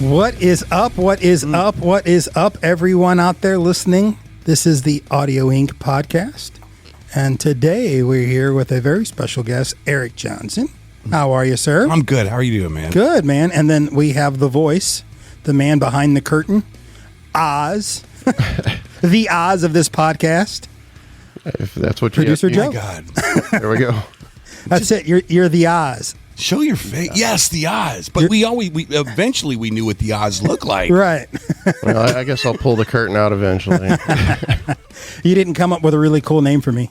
What is up? What is up? What is up, everyone out there listening? This is the Audio Inc. podcast. And today we're here with a very special guest, Eric Johnson. How are you, sir? I'm good. How are you doing, man? Good, man. And then we have the voice, the man behind the curtain, Oz, the Oz of this podcast. If that's what you Producer Joe. Oh, my God. There we go. That's it. You're the Oz. Show your face. Yes, the Oz. But we eventually we knew what the Oz looked like. Right. Well, I guess I'll pull the curtain out eventually. You didn't come up with a really cool name for me.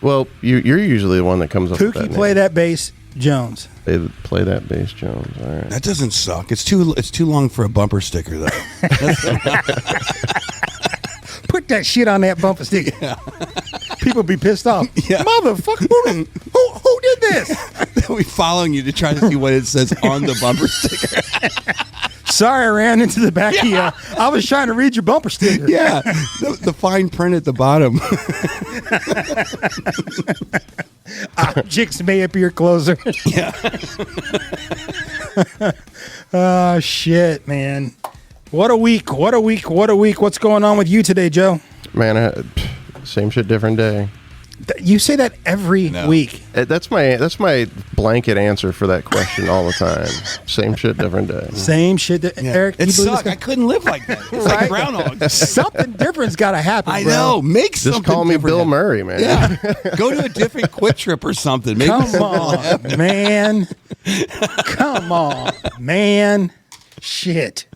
Well, you're usually the one that comes up with that Pookie, name. play that bass, Jones. They play that bass, Jones. All right. That doesn't suck. It's too long for a bumper sticker, though. Put that shit on that bumper sticker. Yeah. People be pissed off. Yeah. Motherfucker, who did this? We're following you to try to see what it says on the bumper sticker. Sorry, I ran into the back of you. I was trying to read your bumper sticker. Yeah, the fine print at the bottom. Objects may appear closer. Yeah. Oh, shit, man. What a week. What a week. What a week. What's going on with you today, Joe? Man, same shit, different day. You say that every week. That's my blanket answer for that question all the time. Same shit, different day. Same shit. Eric, It you believe sucked. this I couldn't live like that. It's like Groundhog. Something different's got to happen, I bro. know. Make Just something call me different Bill happen. Murray, man. Yeah. Go to a different Quit Trip or something. Maybe Come on, man. Come on, man. Shit.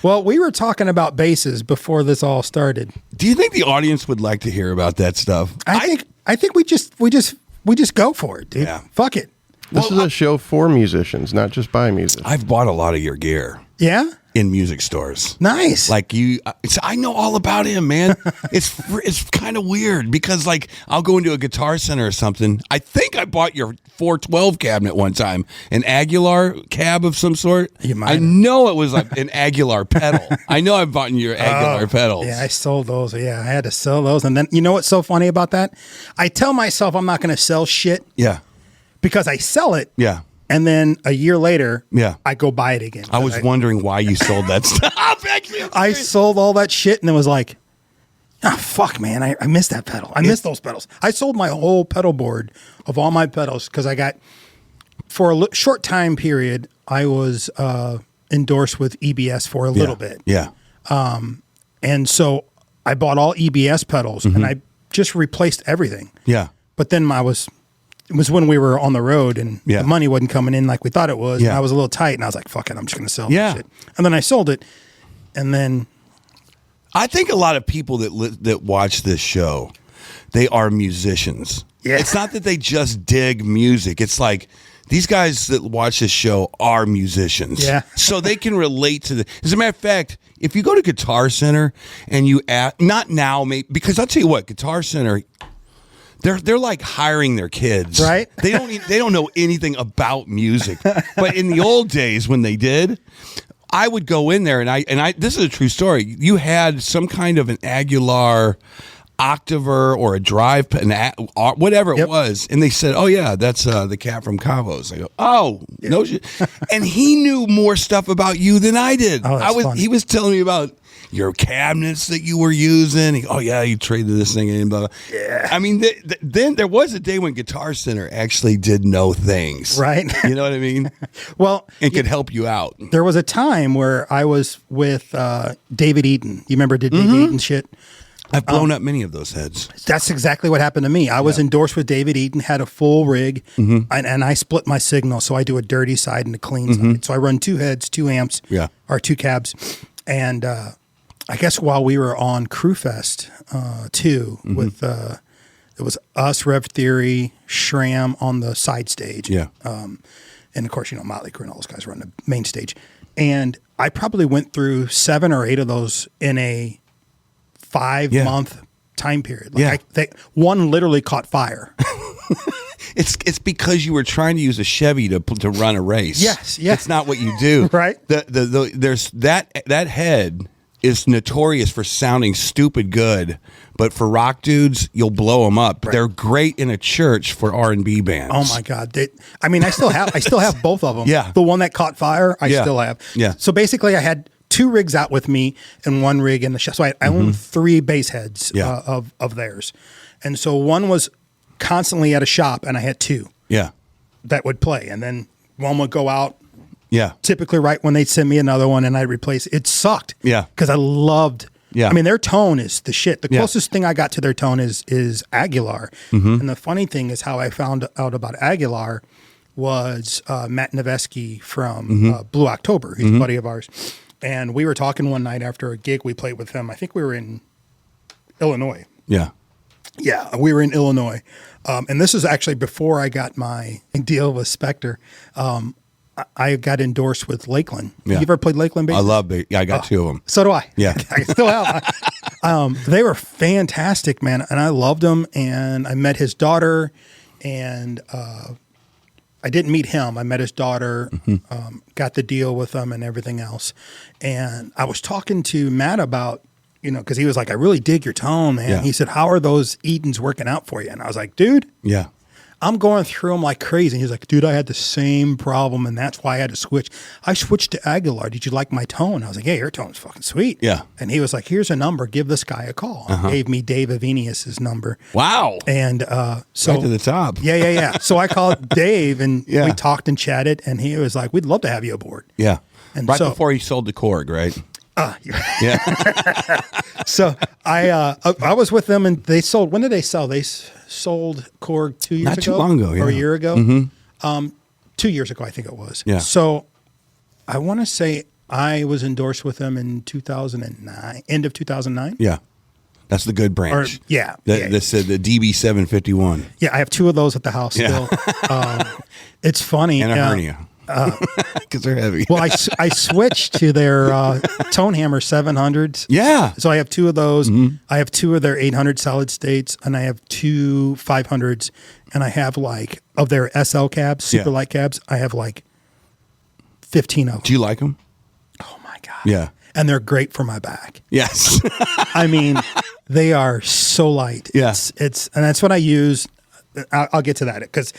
Well, we were talking about basses before this all started. Do you think the audience would like to hear about that stuff? I think we just go for it, dude. Yeah. Fuck it. This is a show for musicians, not just by musicians. I've bought a lot of your gear Yeah. in music stores. Nice. Like I know all about him, man. It's kind of weird because like I'll go into a Guitar Center or something. I think I bought your 412 cabinet one time, an Aguilar cab of some sort. You might I have. know it was like an Aguilar pedal. I know I've bought your Aguilar pedals. Yeah, I sold those. Yeah, I had to sell those. And then you know what's so funny about that? I tell myself I'm not going to sell shit Yeah. because I sell it. Yeah. And then a year later, Yeah. I go buy it again. I was wondering why you sold that stuff. Actually, I sold all that shit and it was like, oh, fuck, man. I missed that pedal. I missed those pedals. I sold my whole pedal board of all my pedals because I got, for a short time period, I was endorsed with EBS for a little bit. Yeah. And so I bought all EBS pedals and I just replaced everything. Yeah. But then it was when we were on the road and Yeah. the money wasn't coming in like we thought it was. Yeah. And I was a little tight and I was like, fuck it, I'm just going to sell Yeah. this shit. And then I sold it. And then I think a lot of people that watch this show, they are musicians. Yeah. It's not that they just dig music. It's like these guys that watch this show are musicians. Yeah. So they can relate to the. As a matter of fact, if you go to Guitar Center and you not now, maybe, because I'll tell you what, Guitar Center, they're like hiring their kids. Right. They don't know anything about music. But in the old days when they did, I would go in there and I this is a true story. You had some kind of an Aguilar Octaver or a drive, whatever it Yep. was, and they said, "Oh yeah, that's the cat from Cabos." I go, "Oh no shit," and he knew more stuff about you than I did. Oh, that's funny. He was telling me about your cabinets that you were using. Oh yeah, you traded this thing in. Blah, blah. Yeah. I mean, then there was a day when Guitar Center actually did know things, Right. You know what I mean? well, And could help you out. there was a time where I was with David Eaton. You remember David Eaton shit? I've blown up many of those heads. That's exactly what happened to me. I was endorsed with David Eaton, had a full rig, and I split my signal. So I do a dirty side and a clean side. So I run 2 heads, 2 amps, or 2 cabs. And I guess while we were on Crewfest 2 with, it was us, Rev Theory, Shram on the side stage. Yeah. And of course, Motley Crue and all those guys were on the main stage. And I probably went through 7 or 8 of those in a 5-month time period. One literally caught fire. It's because you were trying to use a Chevy to run a race. Yes. It's not what you do. Right. There's that head is notorious for sounding stupid good, but for rock dudes, you'll blow them up. Right. They're great in a church for R&B bands. Oh my God! I still have both of them. Yeah, the one that caught fire, I still have. Yeah. So basically, I had 2 rigs out with me and 1 rig in the shop. So I own 3 bass heads of theirs, and so one was constantly at a shop, and I had 2. Yeah. That would play, and then one would go out. Yeah. Typically, right when they'd send me another one, and I'd replace it. It sucked. Yeah. Because I loved. Yeah. I mean, their tone is the shit. The closest thing I got to their tone is Aguilar. And the funny thing is how I found out about Aguilar was Matt Nevesky from Blue October. He's a buddy of ours. And we were talking one night after a gig we played with him. I think we were in Illinois. Yeah. Yeah, we were in Illinois. And this is actually before I got my deal with Spectre. I got endorsed with Lakeland. Yeah. You ever played Lakeland bass? I love it. Yeah, I got 2 of them. So do I. Yeah. I still have. They were fantastic, man. And I loved them. And I met his daughter. And I didn't meet him. I met his daughter, got the deal with them and everything else. And I was talking to Matt about, because he was like, I really dig your tone, man. Yeah. He said, how are those Edens working out for you? And I was like, dude. Yeah. I'm going through them like crazy. And he's like, dude, I had the same problem, and that's why I had to switch. I switched to Aguilar. Did you like my tone? I was like, yeah, your tone's fucking sweet. Yeah. And he was like, here's a number. Give this guy a call. Gave me Dave Avenius's number. Wow. And so right to the top. Yeah. So I called Dave, and we talked and chatted, and he was like, we'd love to have you aboard. Yeah. And right before he sold to Korg, right? Yeah. So I was with them, and they sold. When did they sell? They sold Korg 2 years ago. Not too long ago, or a year ago. 2 years ago, I think it was. Yeah. So I want to say I was endorsed with them in 2009, end of 2009. Yeah. That's the good branch. Or, yeah. This the DB751. Yeah, I have 2 of those at the house still. It's funny. And a hernia. Because they're heavy. Well, I switched to their Tonehammer 700s. Yeah. So I have 2 of those. I have 2 of their 800 solid states, and I have 2 500s, and I have of their SL cabs, super light cabs, I have 15 of them. Do you like them? Oh my God. Yeah. And they're great for my back. Yes. I mean, they are so light. Yeah. It's and that's what I use. I'll get to that because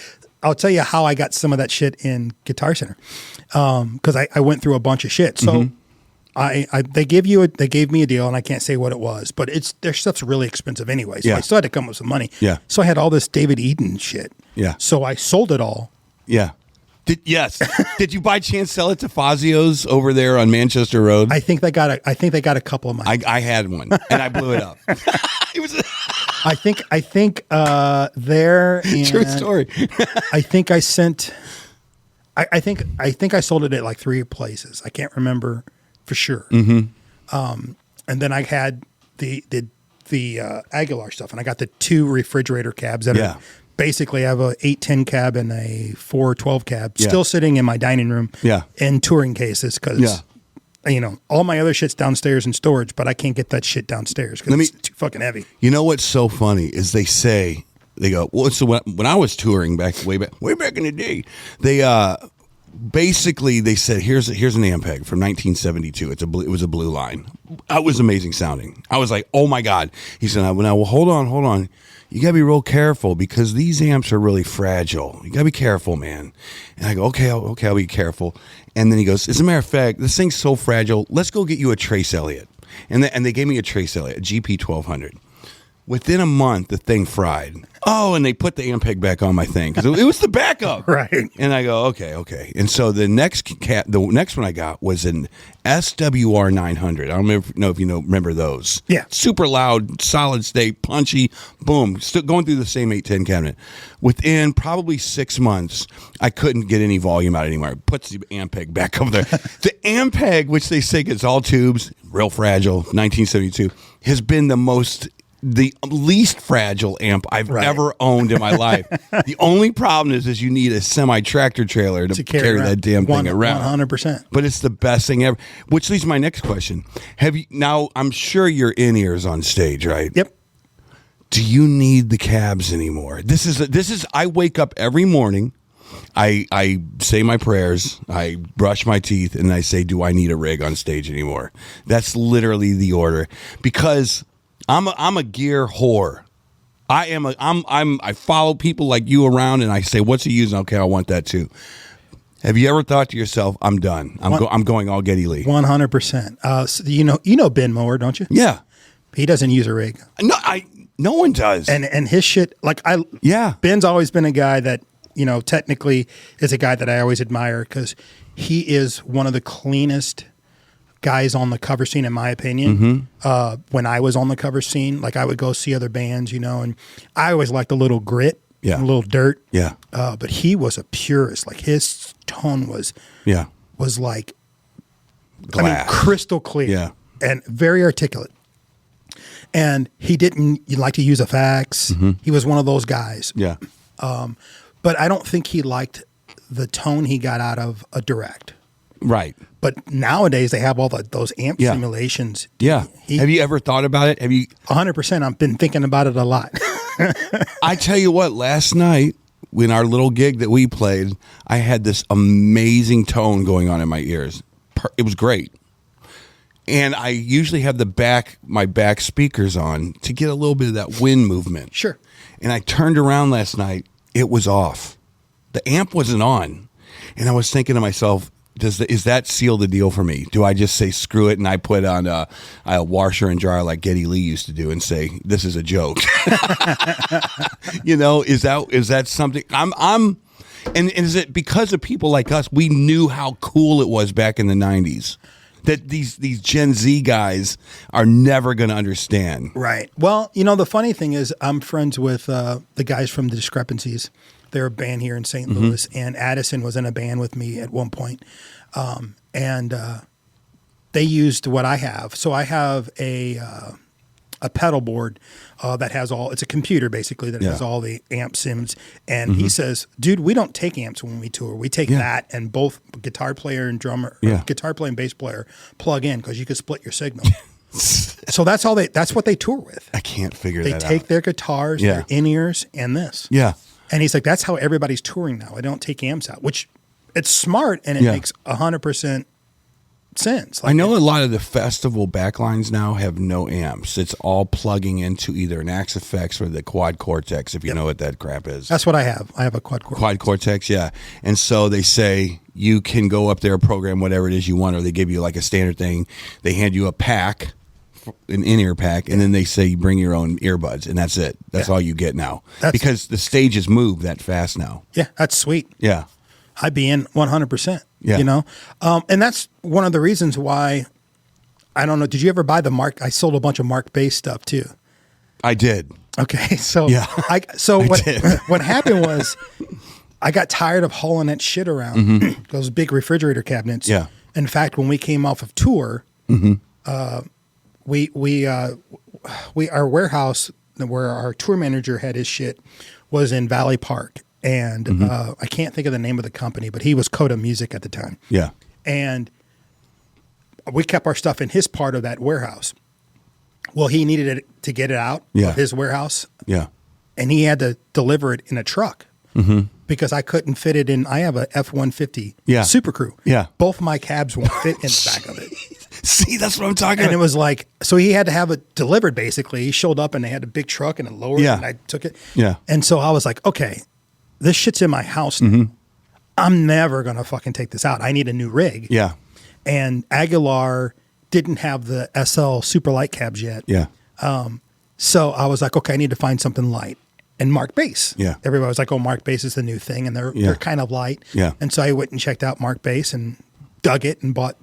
I'll tell you how I got some of that shit in Guitar Center, because I went through a bunch of shit. So they gave me a deal, and I can't say what it was, but their stuff's really expensive anyway. So I still had to come up with some money. Yeah. So I had all this David Eden shit. Yeah. So I sold it all. Yeah. Did you by chance sell it to Fazio's over there on Manchester Road? I think they got a couple of mine. I had one and I blew it up. It was. I think there. True story. I think I sent. I think I sold it at 3 places. I can't remember for sure. And then I had the Aguilar stuff, and I got the 2 refrigerator cabs that are basically I have a 810 cab and a 412 cab still sitting in my dining room. In touring cases because. All my other shit's downstairs in storage, but I can't get that shit downstairs because it's too fucking heavy. You know what's so funny is they go, well, so when I was touring way back in the day, they basically they said, here's an Ampeg from 1972. It was a Blue Line. It was amazing sounding. I was like, oh my God. He said, well, hold on. You got to be real careful because these amps are really fragile. You got to be careful, man. And I go, okay, I'll be careful. And then he goes, as a matter of fact, this thing's so fragile. Let's go get you a Trace Elliott. And they gave me a Trace Elliott, a GP 1200. Within a month, the thing fried. Oh, and they put the Ampeg back on my thing because it was the backup. Right. And I go, okay. And so the next one I got was an SWR 900. I don't know if you remember those. Yeah. Super loud, solid state, punchy, boom. Still going through the same 810 cabinet. Within probably 6 months, I couldn't get any volume out anymore. It puts the Ampeg back over there. The Ampeg, which they say is all tubes, real fragile, 1972, has been the least fragile amp I've ever owned in my life. The only problem is you need a semi-tractor trailer to carry that damn thing around. 100%. But it's the best thing ever. Which leads to my next question. Now, I'm sure you're in-ears on stage, right? Yep. Do you need the cabs anymore? This is I wake up every morning I say my prayers, I brush my teeth, and I say, do I need a rig on stage anymore? That's literally the order, because I'm a gear whore. I follow people like you around, and I say, what's he using? Okay, I want that too. Have you ever thought to yourself, I'm done. I'm going all Geddy Lee. 100%. So you know Ben Moore, don't you? Yeah. He doesn't use a rig. No one does. And his shit, Yeah. Ben's always been a guy that, technically is a guy that I always admire, because he is one of the cleanest guys on the cover scene, in my opinion. When I was on the cover scene, I would go see other bands, and I always liked a little grit, Yeah. a little dirt. Yeah. But he was a purist. His tone was like Glass. crystal clear. Yeah. And very articulate. And he didn't like to use effects. He was one of those guys. Yeah. But I don't think he liked the tone he got out of a direct. Right. But nowadays they have all those amp Yeah. simulations. Yeah. Have you ever thought about it? 100%. I've been thinking about it a lot. I tell you what, last night, when our little gig that we played, I had this amazing tone going on in my ears. It was great. And I usually have my back speakers on to get a little bit of that wind movement. Sure. And I turned around last night, it was off. The amp wasn't on. And I was thinking to myself, is that seal the deal for me? Do I just say screw it and I put on a washer and dryer like Geddy Lee used to do and say this is a joke? Is that something and is it because of people like us? We knew how cool it was back in the 90s that these Gen Z guys are never going to understand. Right. Well, the funny thing is I'm friends with the guys from The Discrepancies. They're a band here in St. Louis, and Addison was in a band with me at one point. And they used what I have. So I have a pedal board that has it's a computer basically that has all the amp sims. And he says, dude, we don't take amps when we tour. We take that, and both guitar player and drummer, guitar player and bass player plug in, because you could split your signal. So that's what they tour with. I can't figure that out. They take their guitars, their in-ears, and this. Yeah. And he's like, that's how everybody's touring now. I don't take amps out, which it's smart, and it makes 100% sense. I know a lot of the festival backlines now have no amps. It's all plugging into either an Axe FX or the Quad Cortex, if you know what that crap is. That's what I have. I have a Quad Cortex. Quad Cortex, yeah. And so they say you can go up there, program whatever it is you want, or they give you like a standard thing. They hand you a pack, an in-ear pack, and then they say you bring your own earbuds, and that's it. That's all you get now. Because the stages move that fast now. Yeah, that's sweet. Yeah. I'd be in 100%. Yeah. And that's one of the reasons why, I don't know, did you ever buy I sold a bunch of Mark bass stuff too. I did. Okay, so what happened was I got tired of hauling that shit around, those big refrigerator cabinets. Yeah. In fact, when we came off of tour, our warehouse where our tour manager had his shit was in Valley Park, and I can't think of the name of the company, but he was Coda Music at the time. Yeah. And we kept our stuff in his part of that warehouse. Well, he needed it to get it out of his warehouse. Yeah. And he had to deliver it in a truck because I couldn't fit it in. I have a F-150 Super Crew. Yeah. Both my cabs won't fit in the back of it. See, that's what I'm talking about. And it was like, so he had to have it delivered basically. He showed up and they had a big truck and a lower, and I took it. Yeah. And so I was like, okay, this shit's in my house now. I'm never going to fucking take this out. I need a new rig. Yeah. And Aguilar didn't have the SL super light cabs yet. Yeah. So I was like, okay, I need to find something light. And Mark Bass. Yeah. Everybody was like, oh, Mark Bass is the new thing. And they're kind of light. Yeah. And so I went and checked out Mark Bass and dug it and bought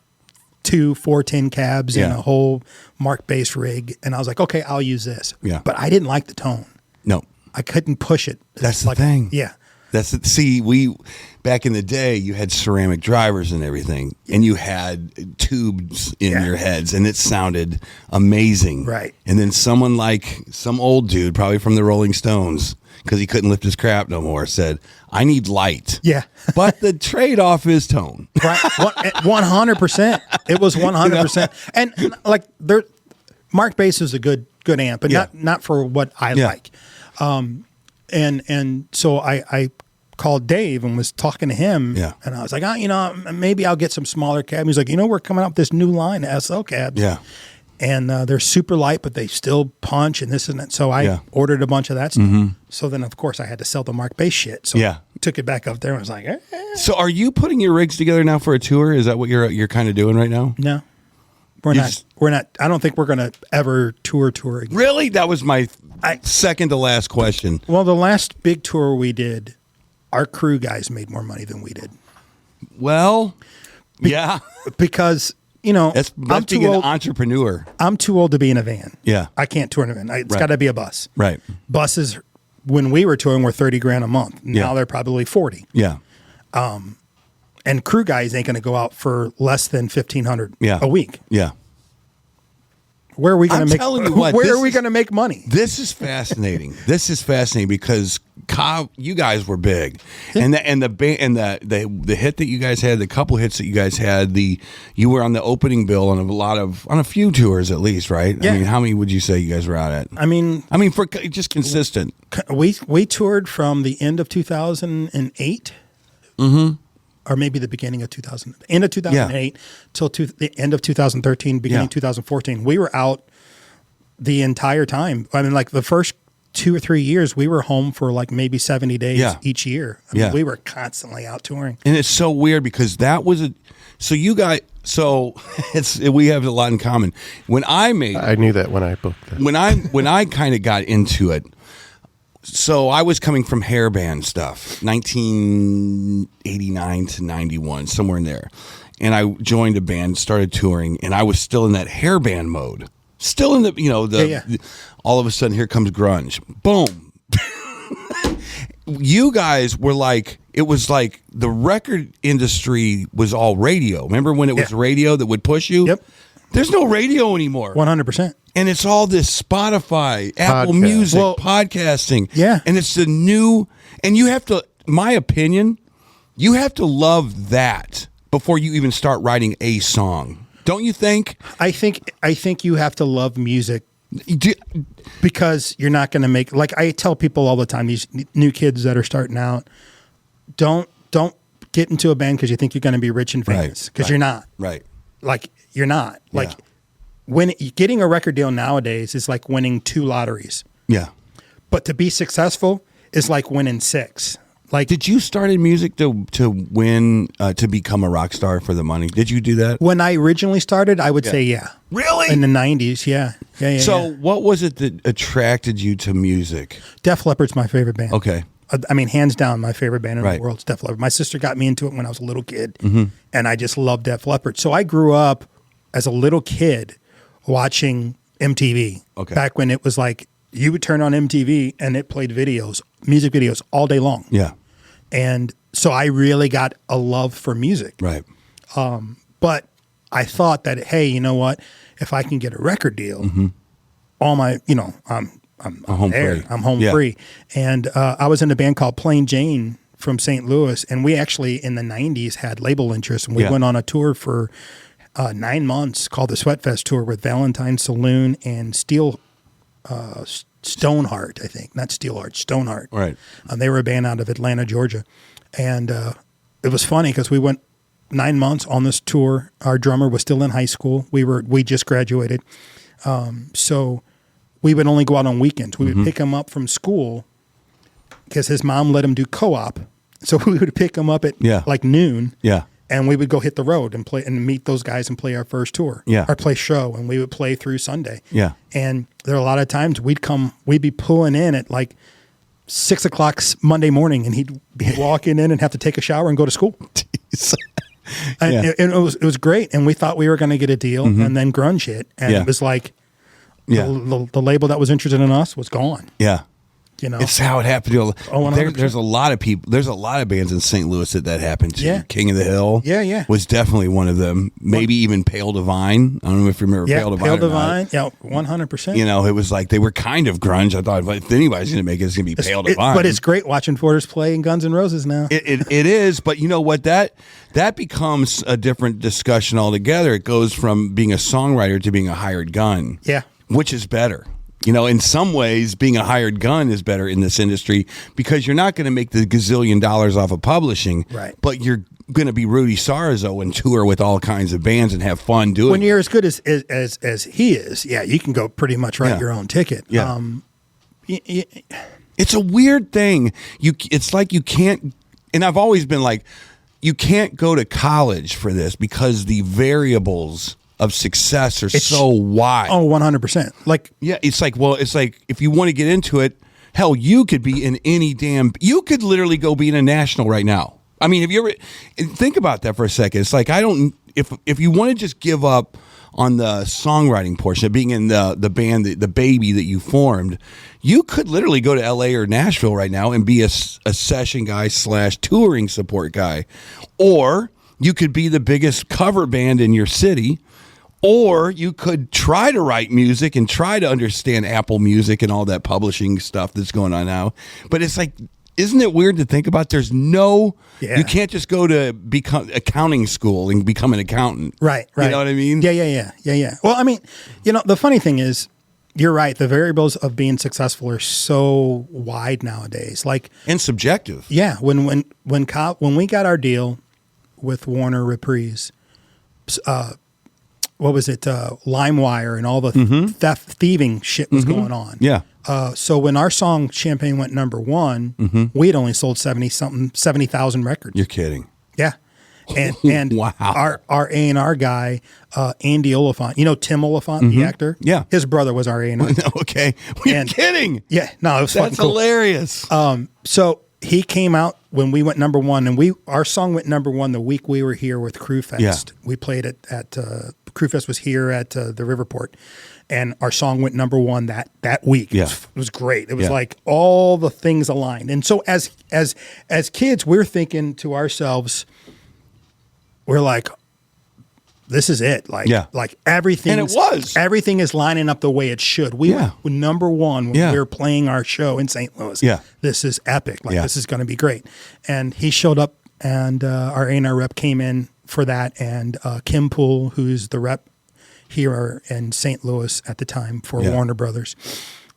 2 410 cabs and a whole Mark Bass rig. And I was like, okay, I'll use this. Yeah. But I didn't like the tone. No. I couldn't push it. That's the thing. Yeah. We back in the day, you had ceramic drivers and everything, and you had tubes in your heads, and it sounded amazing. Right. And then someone like some old dude, probably from the Rolling Stones, because he couldn't lift his crap no more, said, I need light. Yeah. But the trade-off is tone. Right. 100%. It was 100%. And like Mark Bass is a good amp, but not for what I like. And so I called Dave and was talking to him. Yeah. And I was like, maybe I'll get some smaller cabs. He's like, we're coming up with this new line of SL cabs. Yeah. And they're super light, but they still punch and this and that. So I ordered a bunch of that stuff. So then, of course, I had to sell the Mark bass shit. So I took it back up there and was like, So are you putting your rigs together now for a tour? Is that what you're kind of doing right now? No. We're not. I don't think we're going to ever tour again. Really? That was my second to last question. Well, the last big tour we did, our crew guys made more money than we did. Well, yeah. Because... that's I'm being an entrepreneur. I'm too old to be in a van. Yeah. I can't tour in a van. It's got to be a bus. Right. Buses, when we were touring, were $30,000 a month. Now they're probably 40. Yeah. And crew guys ain't going to go out for less than $1,500 a week. Yeah. Where are we going to make? Telling you what, where are we going to make money? This is fascinating. This is fascinating because you guys were big, and the hit that you guys had, the couple hits that you guys had, you were on the opening bill on a few tours at least, right? Yeah. I mean, how many would you say you guys were out at? I mean, for just consistent. We toured from the end of 2008. Or maybe the beginning of 2008 till the end of 2013, beginning 2014. We were out the entire time. I mean, like the first 2 or 3 years, we were home for like maybe 70 days each year. I mean, we were constantly out touring. And it's so weird because that was we have a lot in common. I knew that when I booked that. When I kind of got into it, so I was coming from hair band stuff, 1989 to 91, somewhere in there. And I joined a band, started touring, and I was still in that hair band mode. Still in all of a sudden, here comes grunge. Boom. You guys were like, it was like the record industry was all radio. Remember when it was radio that would push you? Yep. There's no radio anymore. 100%. And it's all this Spotify, Apple Podcast. Music, podcasting. Yeah. And it's the new, and you have to, my opinion, you have to love that before you even start writing a song. Don't you think? I think you have to love music because you're not going to make, like I tell people all the time, these new kids that are starting out, don't get into a band because you think you're going to be rich and famous because you're not. Right. Like you're not. Like getting a record deal nowadays is like winning 2 lotteries. Yeah. But to be successful is like winning 6. Like, did you start in music to win to become a rock star for the money? Did you do that? When I originally started, I would say yeah. Really? In the 90s, yeah. So what was it that attracted you to music? Def Leppard's my favorite band. Okay. I mean, hands down, my favorite band in the world is Def Leppard. My sister got me into it when I was a little kid, and I just loved Def Leppard. So I grew up as a little kid watching MTV. Okay. Back when it was like you would turn on MTV and it played music videos all day long. Yeah. And so I really got a love for music. Right. But I thought that, hey, you know what? If I can get a record deal, all my, I'm home there. free. I'm home free. And I was in a band called Plain Jane from St. Louis, and we actually in the 90s had label interest, and we went on a tour for 9 months called the Sweatfest Tour with Valentine Saloon and Stoneheart, I think. Not Steelheart, Stoneheart. Right. They were a band out of Atlanta, Georgia. And it was funny because we went 9 months on this tour. Our drummer was still in high school. We just graduated. So we would only go out on weekends. We would pick him up from school because his mom let him do co-op. So we would pick him up at like noon. Yeah. And we would go hit the road and play and meet those guys and play our first tour. Yeah. Our play show. And we would play through Sunday. Yeah. And there are a lot of times we'd be pulling in at like 6 o'clock Monday morning, and he'd be walking in and have to take a shower and go to school. And it was great. And we thought we were going to get a deal, and then grunge hit. And it was like the label that was interested in us was gone. Yeah. It's how it happened to there's 100%. a lot of people. There's a lot of bands in St. Louis that happened to. Yeah. King of the Hill. Yeah. Was definitely one of them. Maybe even Pale Divine. I don't know if you remember Pale Divine. Pale Divine. Yeah, 100%. It was like they were kind of grunge. I thought if anybody's going to make it, it's going to be Pale Divine. But it's great watching Forters play in Guns N' Roses now. It is, but you know what? That becomes a different discussion altogether. It goes from being a songwriter to being a hired gun. Yeah. Which is better? You know, in some ways, being a hired gun is better in this industry because you're not going to make the gazillion dollars off of publishing, right? But you're going to be Rudy Sarzo and tour with all kinds of bands and have fun doing. When you're as good as he is, yeah, you can go pretty much write your own ticket. Yeah. It's a weird thing. It's like you can't, and I've always been like, you can't go to college for this because the variables of success are so wide. Oh, 100%. Like, yeah, it's like if you want to get into it, hell, you could be in any you could literally go be in a national right now. I mean, have you ever think about that for a second? It's like if you want to just give up on the songwriting portion of being in the band, the baby that you formed, you could literally go to LA or Nashville right now and be a session guy / touring support guy, or you could be the biggest cover band in your city. Or you could try to write music and try to understand Apple Music and all that publishing stuff that's going on now. But it's like, isn't it weird to think about? There's you can't just go to become accounting school and become an accountant. Right. You know what I mean? Yeah. Well, I mean, the funny thing is, you're right. The variables of being successful are so wide nowadays. Like, and subjective. Yeah. When we got our deal with Warner Reprise, what was it? LimeWire and all the thieving shit was going on. Yeah. So when our song "Champagne" went number one, we had only sold 70,000 records. You're kidding. Yeah. And wow. Our A&R guy, Andy Oliphant, Tim Oliphant, the actor? Yeah. His brother was our A&R. Okay. You're kidding. Yeah. No, it was That's cool. hilarious. So he came out when we went number one, and our song went number one the week we were here with Crewfest. Yeah. We played it at Crewfest was here at the Riverport, and our song went number one that week. Yeah. It was great. It was like all the things aligned. And so as kids, we're thinking to ourselves, we're like, this is it. Like everything. And it was. Everything is lining up the way it should. We were number one when we were playing our show in St. Louis. Yeah. This is epic. This is going to be great. And he showed up, and our A&R rep came in for that. And Kim Poole, who's the rep here in St. Louis at the time for Warner Brothers.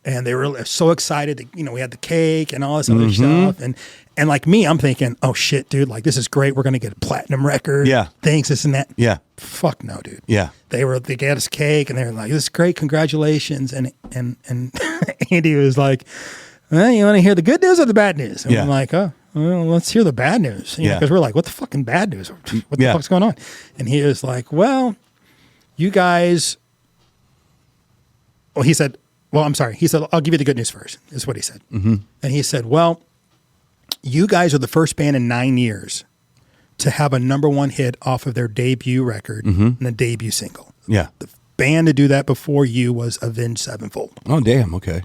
And they were so excited that, we had the cake and all this other stuff. And like me, I'm thinking, oh shit, dude, like this is great. We're going to get a platinum record. Yeah. Thanks, this and that. Yeah. Fuck no, dude. Yeah. They gave us cake and they were like, this is great. Congratulations. And Andy was like, well, you want to hear the good news or the bad news? And I'm like, oh, well, let's hear the bad news. Because we're like, what the fucking bad news? What the fuck's going on? And he was like, well, you guys, he said, I'll give you the good news first, is what he said. Mm-hmm. And he said, well, you guys are the first band in 9 years to have a number one hit off of their debut record and the debut single. Yeah. The band to do that before you was Avenged Sevenfold. Oh, damn. Okay.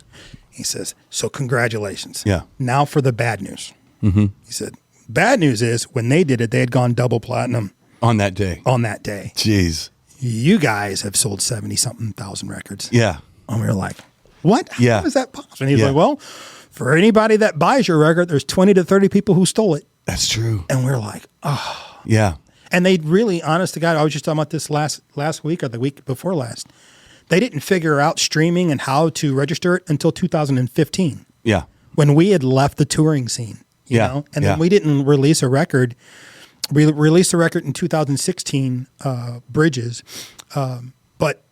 He says, so congratulations. Yeah. Now for the bad news. Mm-hmm. He said, bad news is when they did it, they had gone double platinum. On that day. Jeez. You guys have sold 70-something thousand records. Yeah. And we were like, what? Yeah. How is that possible? And he's like, well, for anybody that buys your record, there's 20 to 30 people who stole it. That's true. And we're like, oh. Yeah. And they really, honest to God, I was just talking about this last week or the week before last. They didn't figure out streaming and how to register it until 2015. Yeah. When we had left the touring scene. You know? And then we didn't release a record. We released a record in 2016, Bridges. But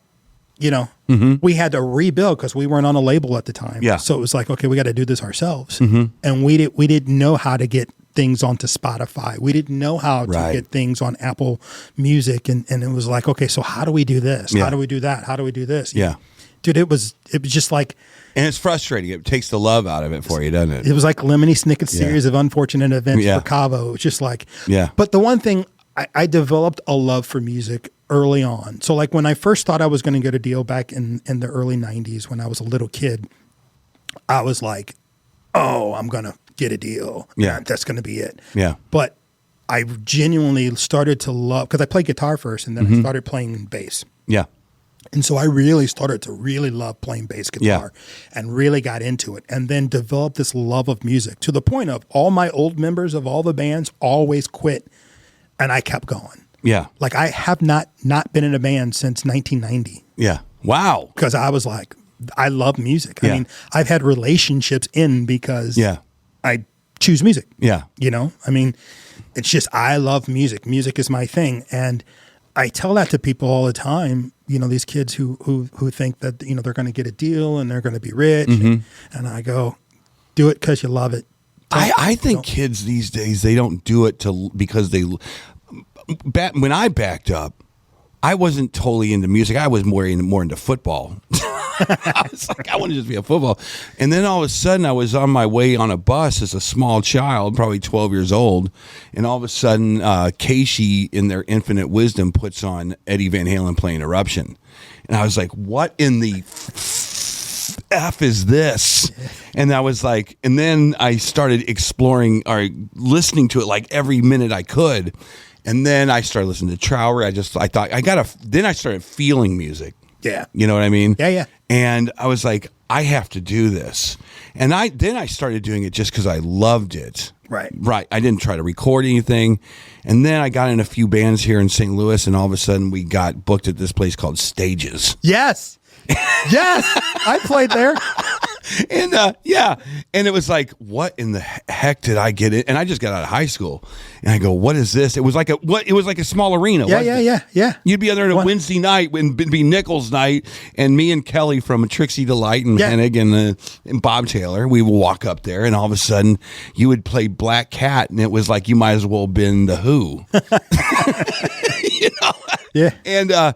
we had to rebuild because we weren't on a label at the time. Yeah. So it was like, okay, we got to do this ourselves. And we didn't know how to get things onto Spotify. We didn't know how to get things on Apple Music. And it was like, okay, so how do we do this? Yeah. How do we do that? How do we do this? Yeah. Dude, it was just like. And it's frustrating. It takes the love out of it for you, doesn't it? It was like Lemony Snicket's series of unfortunate events for Cavo. It was just like. Yeah. But the one thing, I developed a love for music early on. So like when I first thought I was going to get a deal back in the early 90s when I was a little kid, I was like, oh, I'm going to get a deal. Yeah. That's going to be it. Yeah. But I genuinely started to love, because I played guitar first and then I started playing bass. Yeah. And so I really started to really love playing bass guitar and really got into it and then developed this love of music to the point of all my old members of all the bands always quit and I kept going. Yeah. Like I have not been in a band since 1990. Yeah. Wow. Because I was like, I love music. Yeah. I mean, I've had relationships because Yeah. I choose music. Yeah. You know, I mean, it's just, I love music. Music is my thing. And I tell that to people all the time, you know, these kids who think that, you know, they're going to get a deal and they're going to be rich. And I go, do it because you love it. I think kids these days, they don't do it because they, when I backed up, I wasn't totally into music. I was more into football. I was like, I want to just be a football. And then all of a sudden, I was on my way on a bus as a small child, probably 12 years old. And all of a sudden, Casey, in their infinite wisdom, puts on Eddie Van Halen playing Eruption. And I was like, what in the F is this? And I was like, and then I started exploring or listening to it like every minute I could. And then I started listening to Trower. Then I started feeling music. Yeah. You know what I mean? Yeah, yeah. And I was like, I have to do this. And then I started doing it just because I loved it. Right. Right. I didn't try to record anything. And then I got in a few bands here in St. Louis, and all of a sudden we got booked at this place called Stages. Yes. Yes. I played there. And and it was like, what in the heck did I get in? And I just got out of high school, and I go, what is this? It was like a small arena. Yeah. You'd be there on a Wednesday night when it'd be Nichols night, and me and Kelly from Trixie Delight and Hennig and Bob Taylor, we would walk up there, and all of a sudden you would play Black Cat, and it was like you might as well have been the Who. You know? Yeah. And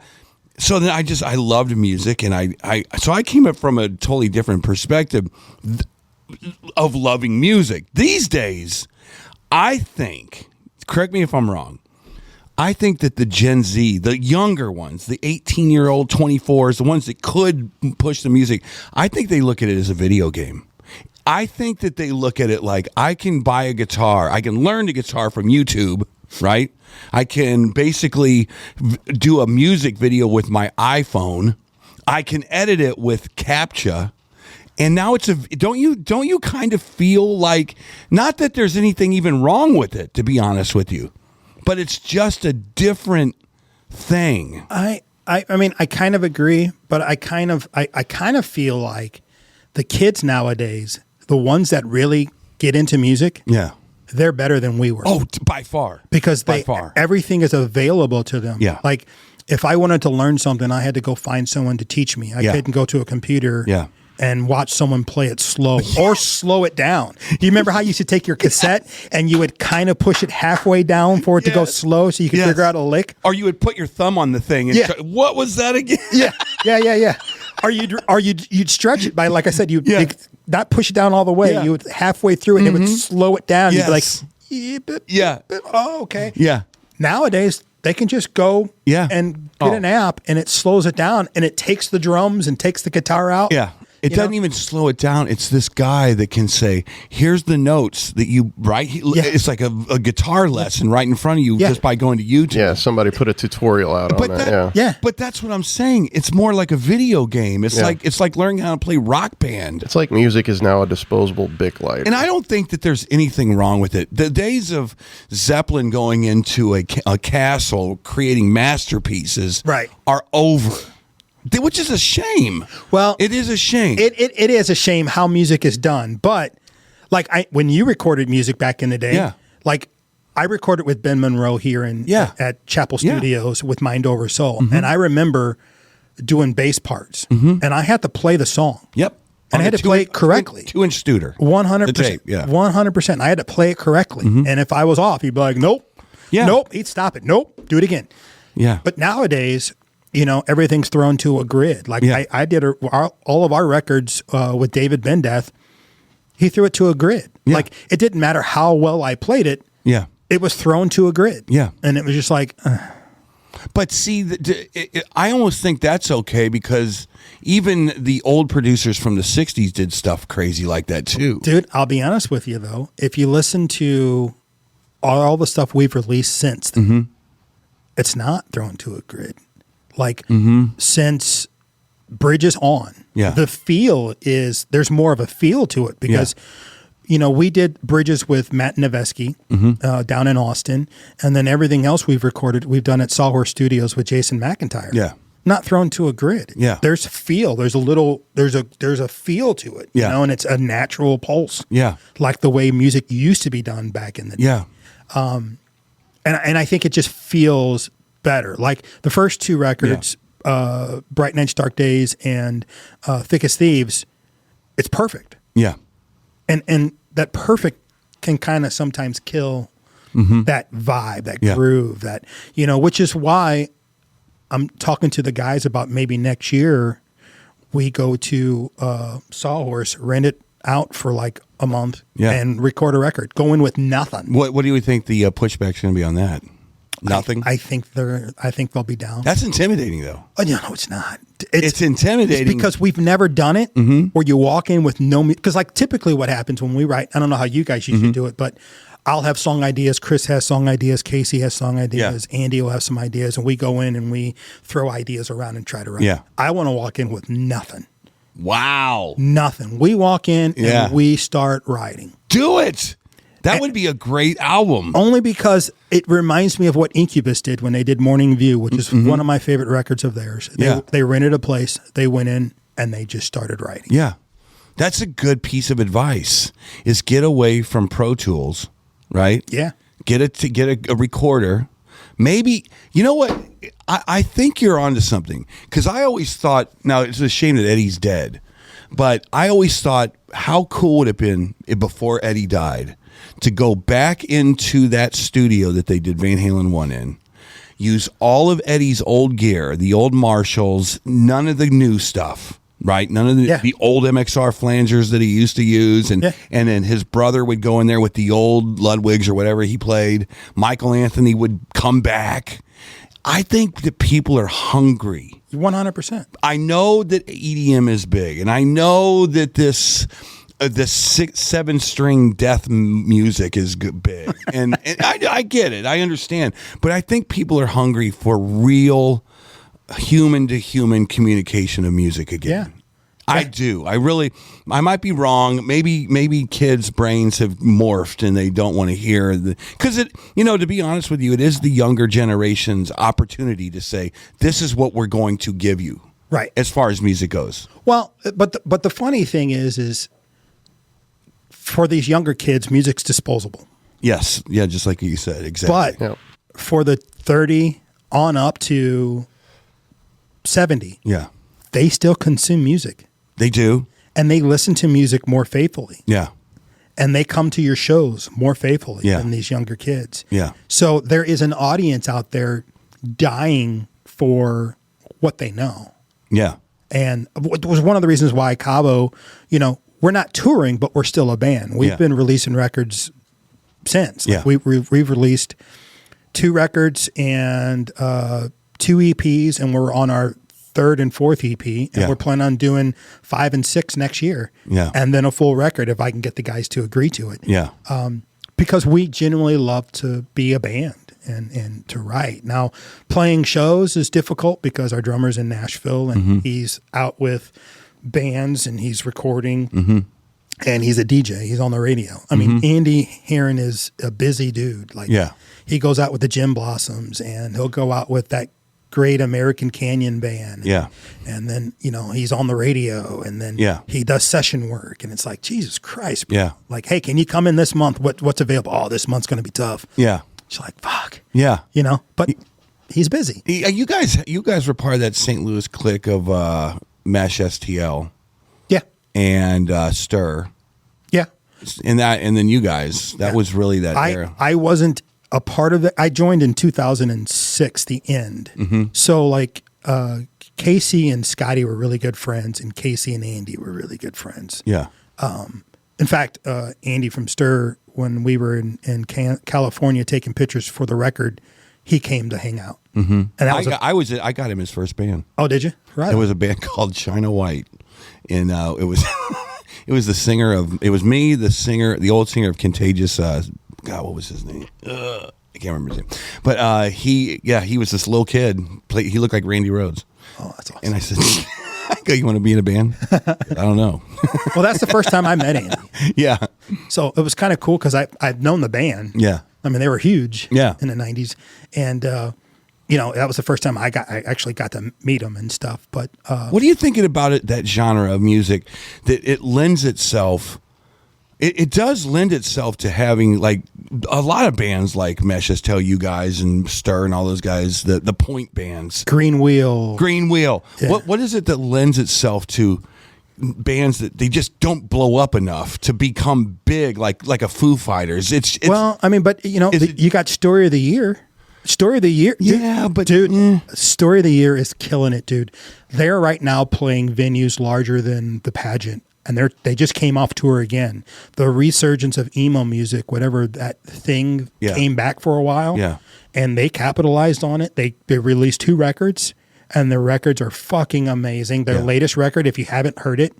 so then I loved music, and I came up from a totally different perspective of loving music. These days, I think, correct me if I'm wrong, I think that the Gen Z, the younger ones, the 18-year-old, 24s, the ones that could push the music, I think they look at it as a video game. I think that they look at it like, I can buy a guitar, I can learn the guitar from YouTube, right? I can basically do a music video with my iPhone. I can edit it with CAPTCHA. And now don't you kind of feel like, not that there's anything even wrong with it, to be honest with you, but it's just a different thing. I mean, I kind of agree, but I kind of feel like the kids nowadays, the ones that really get into music, they're better than we were. Oh, by far. Because everything is available to them. Yeah. Like if I wanted to learn something, I had to go find someone to teach me. I couldn't go to a computer and watch someone play it slow or slow it down. Do you remember how you used to take your cassette and you would kind of push it halfway down for it to go slow so you could figure out a lick? Or you would put your thumb on the thing and what was that again? Yeah. Or you'd stretch it by, like I said, not push it down all the way. You would halfway through it and it would slow it down. You'd be like, oh, okay. Yeah. Nowadays, they can just go and get an app and it slows it down and it takes the drums and takes the guitar out. Yeah. It doesn't even slow it down. It's this guy that can say, here's the notes that you write. It's like a guitar lesson right in front of you just by going to YouTube. Yeah, somebody put a tutorial out on that. But that's what I'm saying. It's more like a video game. It's like learning how to play Rock Band. It's like music is now a disposable Bic light. And I don't think that there's anything wrong with it. The days of Zeppelin going into a castle creating masterpieces are over. Which is a shame. Well, it is a shame. It is a shame how music is done. But like when you recorded music back in the day, like I recorded with Ben Monroe here at Chapel Studios with Mind Over Soul. And I remember doing bass parts and I had to play the song. Yep. And I had to play it correctly. 2-inch Studer. 100%. 100%. I had to play it correctly. And if I was off, he'd be like, nope. Nope. He'd stop it. Nope. Do it again. Yeah. But nowadays, you know, everything's thrown to a grid. Like I did all of our records with David Bendeth. He threw it to a grid. Like it didn't matter how well I played it. Yeah. It was thrown to a grid. Yeah. And it was just like. But see, I almost think that's okay because even the old producers from the 60s did stuff crazy like that too. Dude, I'll be honest with you though. If you listen to all the stuff we've released since then, it's not thrown to a grid. Like since Bridges on, the feel is, there's more of a feel to it because, you know, we did Bridges with Matt Nevesky down in Austin. And then everything else we've recorded, we've done at Sawhorse Studios with Jason McIntyre. Yeah. not thrown to a grid. Yeah. There's feel. There's a feel to it. Yeah. You know, and it's a natural pulse. Yeah. Like the way music used to be done back in the day. Yeah. And I think it just feels better. Like the first two records, Bright Nights, Dark Days, and Thick as Thieves, it's perfect. Yeah. And that perfect can kind of sometimes kill that vibe, that groove, that, you know, which is why I'm talking to the guys about maybe next year we go to Sawhorse, rent it out for like a month and record a record, go in with nothing. What do you think the pushback's going to be on that? Nothing? I think they'll be down. That's intimidating, though. Oh, no, it's not. It's intimidating. It's because we've never done it where you walk in with no, because like typically what happens when we write, I don't know how you guys usually do it, but I'll have song ideas. Chris has song ideas. Casey has song ideas. Andy will have some ideas, and we go in and we throw ideas around and try to write. Yeah. I want to walk in with nothing. Wow. Nothing. We walk in and we start writing. Do it. That would be a great album. Only because it reminds me of what Incubus did when they did Morning View, which is one of my favorite records of theirs. They rented a place, they went in, and they just started writing. Yeah. That's a good piece of advice, is get away from Pro Tools, right? Yeah. Get a recorder. Maybe, you know what? I think you're onto something, because I always thought, now it's a shame that Eddie's dead, but I always thought, how cool would it have been before Eddie died to go back into that studio that they did Van Halen 1 in, use all of Eddie's old gear, the old Marshalls, none of the new stuff, right? None of the old MXR flangers that he used to use. And then his brother would go in there with the old Ludwigs or whatever he played. Michael Anthony would come back. I think that people are hungry. 100%. I know that EDM is big, and I know that this 7-string death music is big, and I get it, I understand, but I think people are hungry for real human to human communication of music again. I do. I might be wrong. Maybe kids' brains have morphed and they don't want to hear because to be honest with you, it is the younger generation's opportunity to say, this is what we're going to give you. Right. As far as music goes. Well, but the funny thing is for these younger kids, music's disposable. Yes. Yeah, just like you said. Exactly. But for the 30 on up to 70, they still consume music. They do. And they listen to music more faithfully. Yeah. And they come to your shows more faithfully than these younger kids. Yeah. So there is an audience out there dying for what they know. Yeah. And it was one of the reasons why Cabo, we're not touring, but we're still a band. We've been releasing records since. Like we've released 2 records and 2 EPs, and we're on our 3rd and 4th EP, and we're planning on doing 5 and 6 next year. Yeah. And then a full record if I can get the guys to agree to it. Yeah. Because we genuinely love to be a band and to write. Now, playing shows is difficult because our drummer's in Nashville and he's out with bands and he's recording and he's a DJ. He's on the radio. I mean, Andy Heron is a busy dude. He goes out with the Gin Blossoms and he'll go out with that great American Canyon band. And then, he's on the radio and then he does session work. And it's like, Jesus Christ. Bro. Like, hey, can you come in this month? What's available? Oh, this month's going to be tough. Yeah. It's like, fuck. Yeah. But he's busy. You guys were part of that St. Louis clique of Mesh STL. Yeah. And Stir. Yeah. And then you guys, that was really that era. I wasn't a part of it. I joined in 2006, the end. So Casey and Scotty were really good friends, and Casey and Andy were really good friends. Yeah. In fact, Andy from Stir, when we were in California taking pictures for the record, he came to hang out. And that I got him his first band. Oh, did you? Right. It was a band called China White, and it was it was the singer of me, the old singer of Contagious. God, what was his name? I can't remember his name. But he was this little kid. He looked like Randy Rhoads. Oh, that's awesome. And I said, you want to be in a band? I don't know. Well, that's the first time I met Andy. Yeah. So it was kind of cool because I'd known the band. Yeah. I mean, they were huge in the 90s. And that was the first time I actually got to meet him and stuff. But what are you thinking about it? That genre of music, that it lends itself. It does lend itself to having like a lot of bands like Meshes Tell You guys and Stir and all those guys, the point bands. Green Wheel. Yeah. What is it that lends itself to bands that they just don't blow up enough to become big like a Foo Fighters? It's well, I mean, but you got Story of the Year. Story of the Year. Yeah, but dude, Story of the Year is killing it, dude. They're right now playing venues larger than the Pageant. And they just came off tour again. The resurgence of emo music, whatever that thing, came back for a while. Yeah. And they capitalized on it. They released 2 records, and their records are fucking amazing. Their latest record, if you haven't heard it,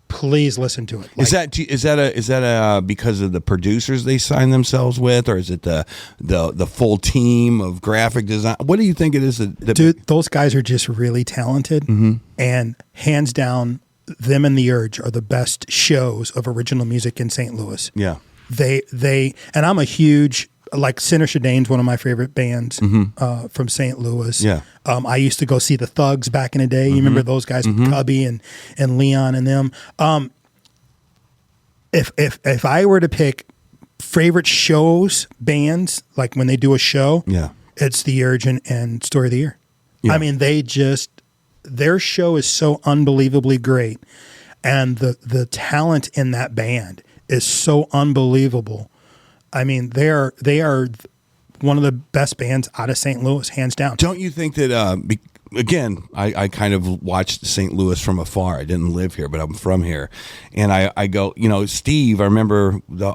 please listen to it. Is that because of the producers they sign themselves with, or is it the full team of graphic design? What do you think it is? Dude, those guys are just really talented, and hands down, them and The Urge are the best shows of original music in St. Louis. Yeah. They and I'm a huge, like, Sinner Shadane's one of my favorite bands from St. Louis. Yeah. I used to go see the Thugs back in the day. You remember those guys with Cubby and Leon and them. If I were to pick favorite shows, bands, like when they do a show, it's The Urge and Story of the Year. Yeah. I mean, their show is so unbelievably great, and the talent in that band is so unbelievable. I mean, they are one of the best bands out of St. Louis, hands down. Don't you think that? Again, I kind of watched St. Louis from afar. I didn't live here, but I'm from here, and I go, Steve. I remember the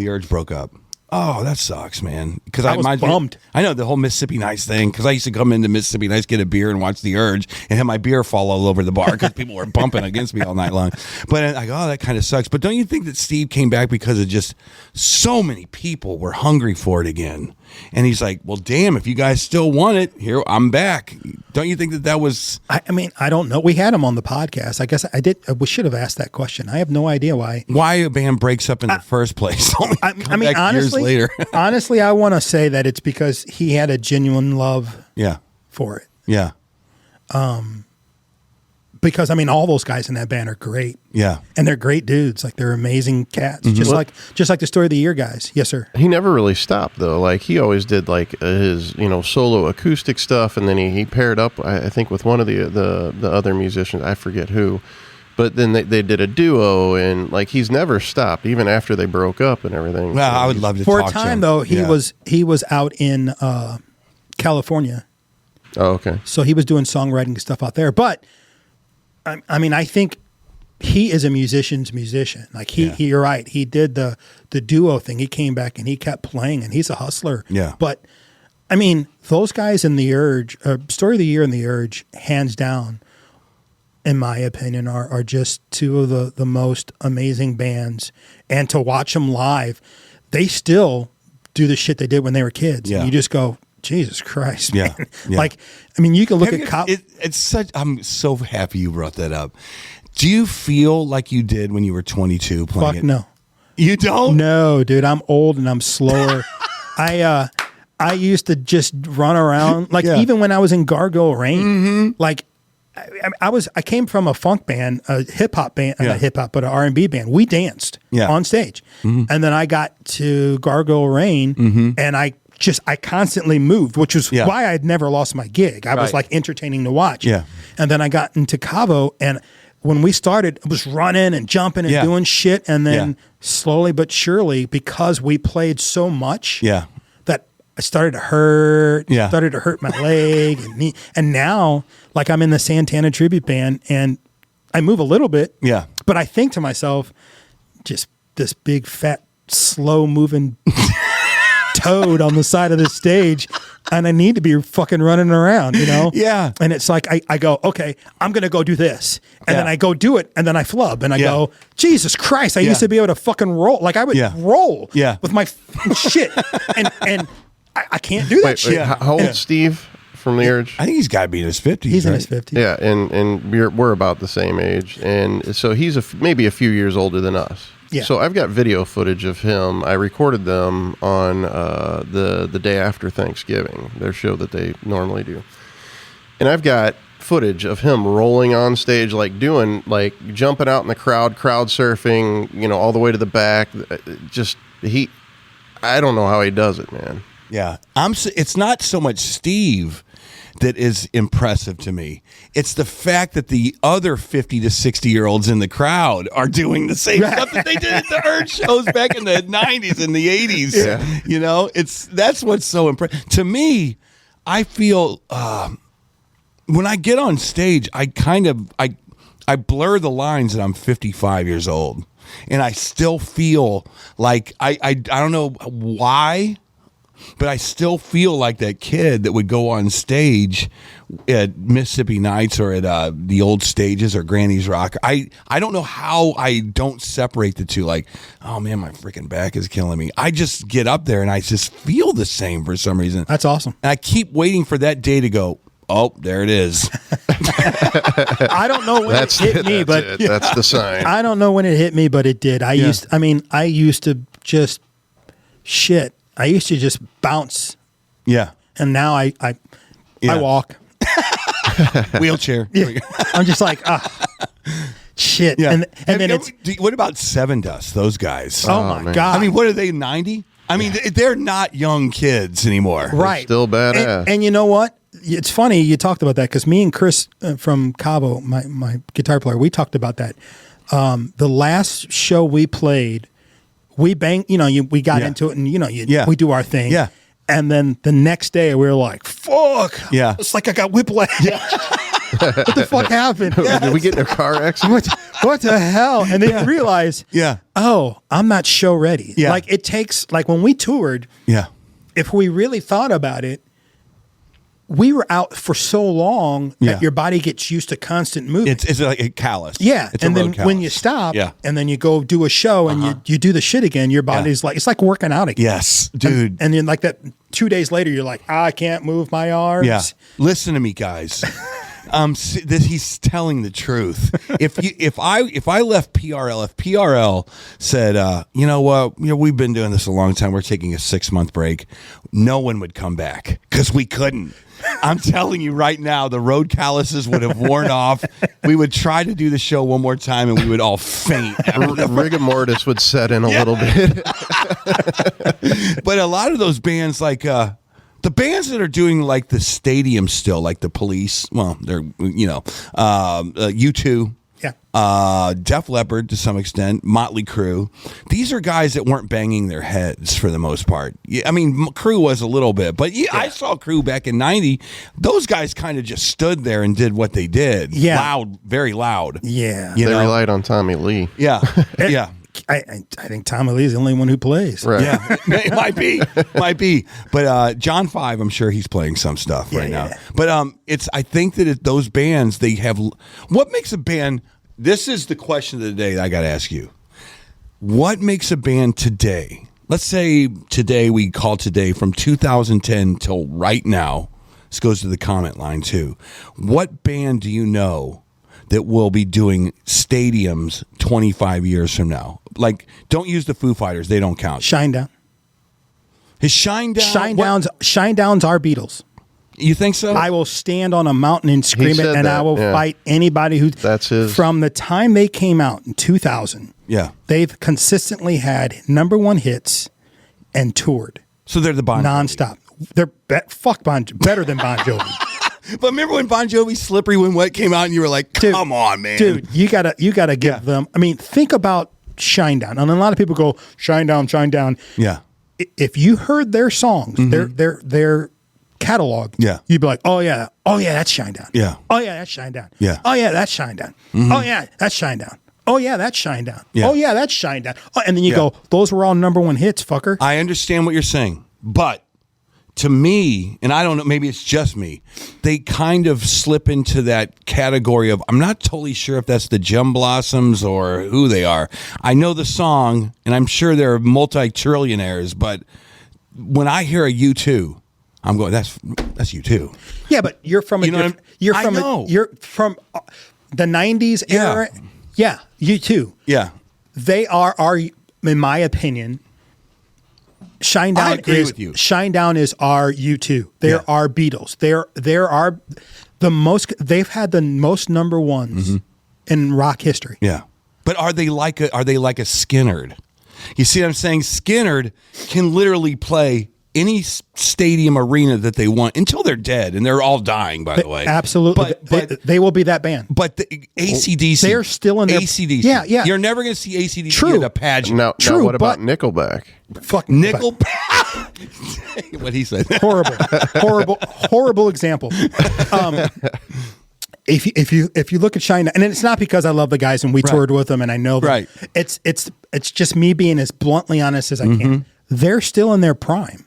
Urge broke up. Oh, that sucks, man. Because I was bummed. I know the whole Mississippi Nights thing. Because I used to come into Mississippi Nights, get a beer, and watch The Urge, and have my beer fall all over the bar because people were bumping against me all night long. But I go, oh, that kind of sucks. But don't you think that Steve came back because of just so many people were hungry for it again? And he's like, well, damn, if you guys still want it, here, I'm back. Don't you think that was... I mean, I don't know. We had him on the podcast. I guess we should have asked that question. I have no idea why. Why a band breaks up in the first place. I mean, honestly, years later. Honestly, I want to say that it's because he had a genuine love for it. Yeah. Because, I mean, all those guys in that band are great. Yeah. And they're great dudes. Like, they're amazing cats. Just like the Story of the Year guys. Yes, sir. He never really stopped, though. Like, he always did, like, his, solo acoustic stuff, and then he paired up, I think, with one of the other musicians. I forget who. But then they did a duo, and, like, he's never stopped, even after they broke up and everything. Well, I would love to for talk a time, to him. though, he was out in California. Oh, okay. So he was doing songwriting stuff out there. But... I mean, I think he is a musician's musician. Like you're right. He did the duo thing. He came back and he kept playing, and he's a hustler. Yeah. But I mean, those guys in The Urge, Story of the Year and The Urge, hands down, in my opinion, are just two of the most amazing bands. And to watch them live, they still do the shit they did when they were kids. Yeah. And you just go, Jesus Christ, man. Yeah. Like, I mean, you can look at it's such. I'm so happy you brought that up. Do you feel like you did when you were 22 playing it? Fuck no. You don't? No, dude. I'm old and I'm slower. I used to just run around even when I was in Gargoyle Rain. Like I came from a funk band, a hip hop band, not hip hop, but an R&B band. We danced on stage, and then I got to Gargoyle Rain, and I constantly moved, which is why I had never lost my gig. I was like entertaining to watch. Yeah. And then I got into Cabo, and when we started, I was running and jumping and doing shit. And then slowly but surely, because we played so much, that I started to hurt, started to hurt my leg and knee. And now, like, I'm in the Santana Tribute Band, and I move a little bit. Yeah. But I think to myself, just this big, fat, slow-moving toad on the side of the stage, and I need to be fucking running around, Yeah. And it's like I go, okay, I'm gonna go do this, and then I go do it, and then I flub, and I go, Jesus Christ, I used to be able to fucking roll, like I would roll with my shit, and I can't do that shit. How old's Steve from The Urge? I think he's got to be in his 50s. He's in his 50s. Yeah, and we're about the same age, and so he's maybe a few years older than us. Yeah. So I've got video footage of him. I recorded them on the day after Thanksgiving, their show that they normally do. And I've got footage of him rolling on stage, like jumping out in the crowd surfing, all the way to the back. I don't know how he does it, man. Yeah. It's not so much Steve that is impressive to me. It's the fact that the other 50 to 60-year-olds in the crowd are doing the same stuff that they did at the Earth shows back in the 90s and the 80s. Yeah. That's what's so impressive. To me, I feel when I get on stage, I blur the lines that I'm 55 years old. And I still feel like I don't know why, but I still feel like that kid that would go on stage at Mississippi Nights or at the old stages or Granny's Rock. I don't know how I don't separate the two. Like, oh man, my freaking back is killing me. I just get up there and I just feel the same for some reason. That's awesome. And I keep waiting for that day to go, oh, there it is. I don't know when it hit me, but that's the sign. I don't know when it hit me, but it did. I used to just shit. I used to just bounce. Yeah. And now I walk. Wheelchair. Yeah. I'm just like, shit. Yeah. And then what about Seven Dust? Those guys. Oh my man. God. I mean, what are they, 90? I mean, they're not young kids anymore. Right. Still badass. And you know what? It's funny you talked about that because me and Chris from Cabo, my guitar player, we talked about that. The last show we played, we banged, we got into it and, we do our thing. Yeah. And then the next day we were like, fuck. Yeah. It's like I got whiplash. What the fuck happened? Did we get in a car accident? What the hell? And then you realize, oh, I'm not show ready. Yeah. Like it takes, like when we toured, if we really thought about it, we were out for so long that your body gets used to constant movement. It's like a callus. Yeah. It's and a then road callus. when you stop and then you go do a show and you do the shit again, your body's like, it's like working out again. Yes, dude. And then like that 2 days later, you're like, I can't move my arms. Yeah. Listen to me, guys. He's telling the truth. If I left PRL, if PRL said, you know what, we've been doing this a long time, we're taking a 6-month break, no one would come back because we couldn't. I'm telling you right now, the road calluses would have worn off. We would try to do the show one more time and we would all faint. Rigor mortis would set in a little bit. But a lot of those bands, like the bands that are doing like the stadium still, like the Police, well, they're, U2. Yeah. Def Leppard to some extent, Motley Crue. These are guys that weren't banging their heads for the most part. Yeah, I mean, Crue was a little bit, but I saw Crue back in '90. Those guys kind of just stood there and did what they did. Yeah. Loud, very loud. Yeah. They relied on Tommy Lee. Yeah. Yeah. I think Tommy Lee is the only one who plays. Right. Yeah, it might be. But John 5, I'm sure he's playing some stuff right now. But I think that those bands, they have, what makes a band, this is the question of the day that I got to ask you. What makes a band today, let's say today, we call today from 2010 till right now, this goes to the comment line too. What band do you know that will be doing stadiums 25 years from now? Like, don't use the Foo Fighters. They don't count. Shinedown. Is Shinedown? Shinedown's our Beatles. You think so? I will stand on a mountain and scream it, and I will fight anybody who. That's his. From the time they came out in 2000, they've consistently had #1 hits and toured. So they're the Bon Jovi. Nonstop. They're better than Bon Jovi. But remember when Bon Jovi's "Slippery When Wet" came out, and you were like, "Come on, man, dude, you gotta give them." I mean, think about Shinedown, and a lot of people go Shinedown. Yeah. If you heard their songs, their catalog, you'd be like, oh yeah, that's Shinedown. Yeah. Oh yeah, that's Shinedown. Yeah. Oh yeah, that's Shinedown. Oh yeah, that's Shinedown. Oh yeah, that's Shinedown. Yeah. Oh yeah, that's Shinedown. Oh, and then you go, those were all #1 hits, fucker. I understand what you're saying, but to me, and I don't know, maybe it's just me, they kind of slip into that category of, I'm not totally sure if that's the Gem Blossoms or who they are. I know the song, and I'm sure they're multi-trillionaires, but when I hear a U2, I'm going, that's U2. Yeah, but you're from you're from the 90s era. Yeah, U2. Yeah. They are in my opinion. Shinedown I agree with you. Shinedown is our U2. They're our Beatles. They're our the most. They've had the most number ones in rock history. Yeah, but are they like a Skynyrd? You see what I'm saying? Skynyrd can literally play any stadium arena that they want until they're dead, and they're all dying, by the way. Absolutely. But they will be that band. But the AC/DC, they're still in their... AC/DC. Yeah, yeah. You're never going to see AC/DC True. at a pageant. Now what about Nickelback? Fuck Nickelback. What he said. Horrible example. If you look at China, and it's not because I love the guys and we toured with them and I know them. Right. It's just me being as bluntly honest as I can. They're still in their prime.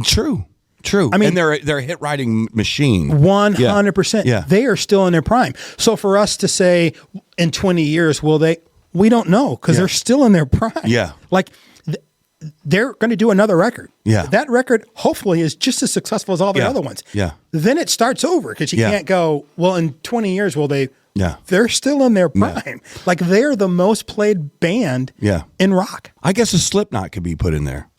True. I mean, and they're a hit writing machine. 100%. Yeah. They are still in their prime. So for us to say in 20 years, will they? We don't know because they're still in their prime. Yeah. Like they're going to do another record. Yeah. That record hopefully is just as successful as all the other ones. Yeah. Then it starts over because you can't go, well, in 20 years, will they? Yeah. They're still in their prime. Yeah. Like they're the most played band in rock. I guess a Slipknot could be put in there.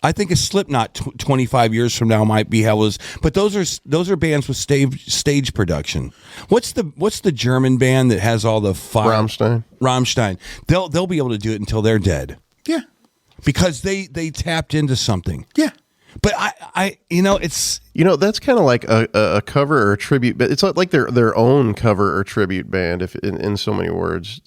I think a Slipknot 25 years from now might be how it was, but those are bands with stage production. What's the German band that has all the fire? Rammstein. They'll be able to do it until they're dead. Yeah, because they tapped into something. Yeah, but I it's that's kind of like a cover or a tribute, but it's like their own cover or tribute band, if in so many words.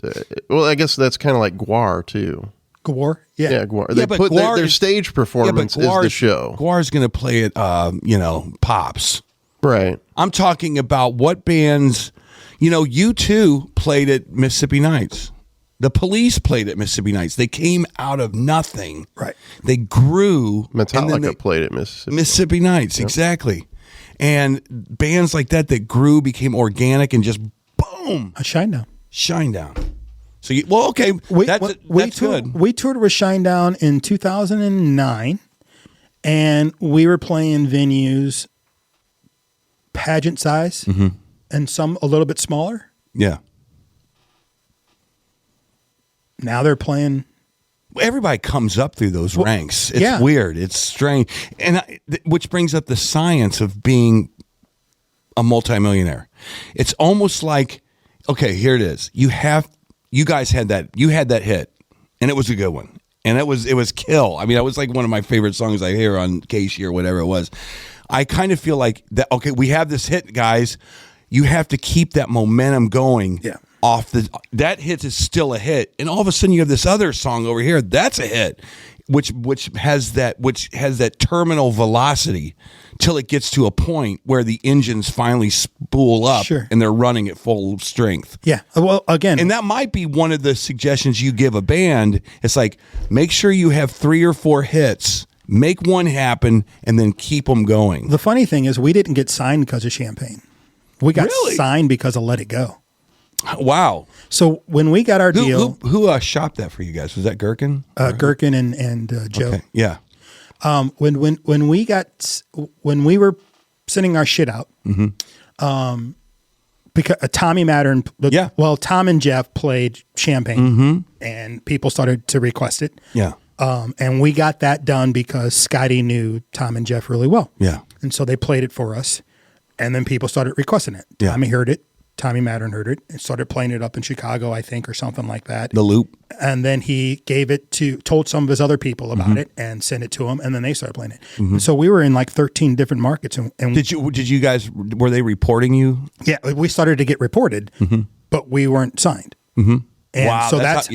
Well, I guess that's kind of like Gwar too. Gwar? Yeah, Gwar. They put their stage performance is the show. Gwar's going to play at, Pops. Right. I'm talking about what bands, U2 played at Mississippi Nights. The Police played at Mississippi Nights. They came out of nothing. Right. They grew. Metallica played at Mississippi Nights, exactly. And bands like that grew, became organic, and just boom. A Shinedown. So, okay, that's good. We toured with Shinedown in 2009, and we were playing venues pageant size and some a little bit smaller. Yeah. Now they're playing. Everybody comes up through those ranks. It's weird. It's strange. And which brings up the science of being a multimillionaire. It's almost like, okay, here it is. You guys had that. You had that hit, and it was a good one, and it was kill. I mean, that was like one of my favorite songs I hear on Casey or whatever it was. I kind of feel like that. Okay, we have this hit, guys. You have to keep that momentum going. Yeah. That hit is still a hit, and all of a sudden you have this other song over here that's a hit, which has that terminal velocity till it gets to a point where the engines finally spool up and they're running at full strength. Yeah. Well, again, and that might be one of the suggestions you give a band. It's like, make sure you have 3 or 4 hits, make one happen, and then keep them going. The funny thing is, we didn't get signed because of Champagne. We got signed because of Let It Go. Wow. So when we got our deal, who shopped that for you guys? Was that Gherkin? Gherkin and Joe. Okay. Yeah. When we were sending our shit out, because Tommy Mattern, Tom and Jeff played Champagne, and people started to request it. Yeah. And we got that done because Scotty knew Tom and Jeff really well. Yeah. And so they played it for us, and then people started requesting it. Yeah. Tommy heard it. Tommy Mattern heard it and started playing it up in Chicago, I think, or something like that. The Loop. And then he told some of his other people about it and sent it to them, and then they started playing it. So we were in like 13 different markets. And did you guys, were they reporting you? Yeah, we started to get reported, but we weren't signed. And wow, so that's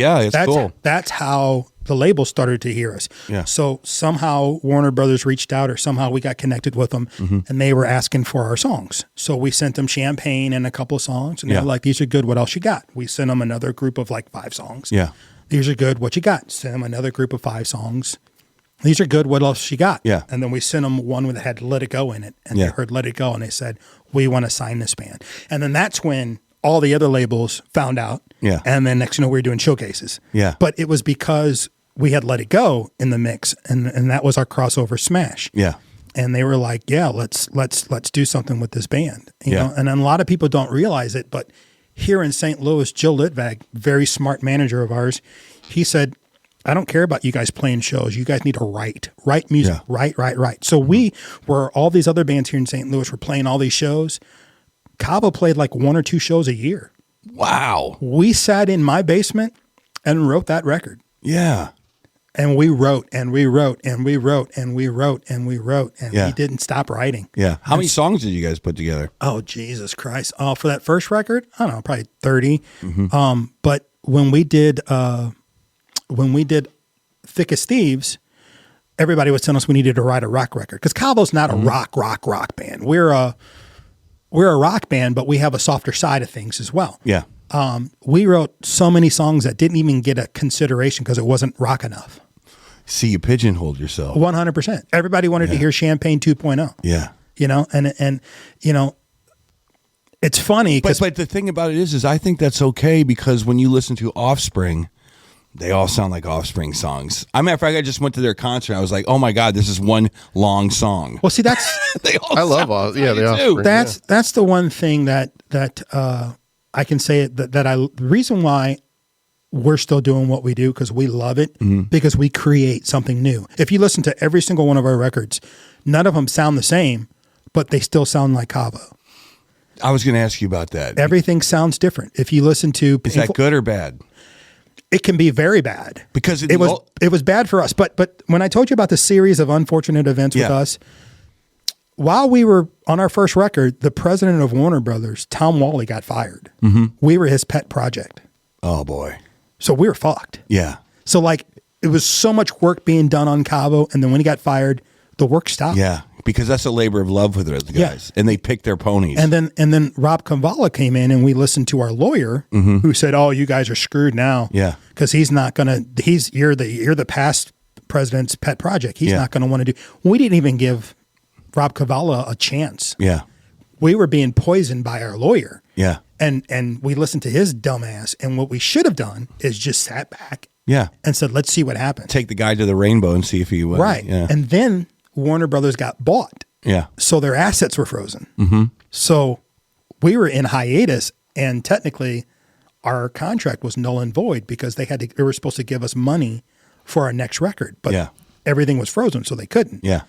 cool. That's how the label started to hear us. Yeah. So somehow Warner Brothers reached out, or somehow we got connected with them, and they were asking for our songs. So we sent them Champagne and a couple of songs, and they were like, "These are good. What else you got?" We sent them another group of like 5 songs. Yeah. These are good. What you got? Send them another group of 5 songs. These are good. What else you got? Yeah. And then we sent them one that had Let It Go in it, and they heard Let It Go, and they said, "We want to sign this band." And then that's when all the other labels found out. Yeah. And then next, we were doing showcases. Yeah. But it was because we had Let It Go in the mix, and that was our crossover smash. Yeah. And they were like, "Yeah, let's do something with this band." You know? And then a lot of people don't realize it, but here in St. Louis, Jill Litvag, very smart manager of ours, he said, I don't care about you guys playing shows. You guys need to write music, write. So we were, all these other bands here in St. Louis were playing all these shows. Cabo played like 1 or 2 shows a year. Wow. We sat in my basement and wrote that record. Yeah. And we wrote and we wrote and we wrote and we wrote and we wrote and we didn't stop writing. Yeah. How many songs did you guys put together? Oh, Jesus Christ. Oh, for that first record, I don't know, probably 30. But when we did Thick as Thieves, everybody was telling us we needed to write a rock record because Cabo's not a rock band. We're a rock band, but we have a softer side of things as well. Yeah. We wrote so many songs that didn't even get a consideration because it wasn't rock enough. See, you pigeonholed yourself. 100%. Everybody wanted to hear Champagne 2.0. Yeah. You know, and you know, it's funny. But the thing about it is I think that's okay because when you listen to Offspring, they all sound like Offspring songs. As a matter of fact, I just went to their concert. I was like, oh my God, this is one long song. Well, see, that's I love all the Offspring. That's the one thing that I can say the reason why we're still doing what we do because we love it because we create something new. If you listen to every single one of our records, none of them sound the same, but they still sound like Cabo. I was going to ask you about that. Everything sounds different. If you listen to Is that good or bad? It can be very bad because it was bad for us. But when I told you about the series of unfortunate events with us, while we were on our first record, the president of Warner Brothers, Tom Whalley, got fired. We were his pet project. Oh boy! So we were fucked. Yeah. So like it was so much work being done on Cabo, and then when he got fired, the work stopped. Yeah, because that's a labor of love for those guys, and they picked their ponies. And then Rob Cavallo came in, and we listened to our lawyer, who said, "Oh, you guys are screwed now." Yeah, because he's not gonna. You're the past president's pet project. He's not gonna want to do. We didn't even give Rob Cavallo a chance. Yeah, we were being poisoned by our lawyer. Yeah, and we listened to his dumbass. And what we should have done is just sat back. Yeah, and said, "Let's see what happens." Take the guy to the rainbow and see if he will. Right, and then Warner Brothers got bought. Yeah. So their assets were frozen. So we were in hiatus, and technically our contract was null and void because they were supposed to give us money for our next record, but everything was frozen, so they couldn't. Yeah.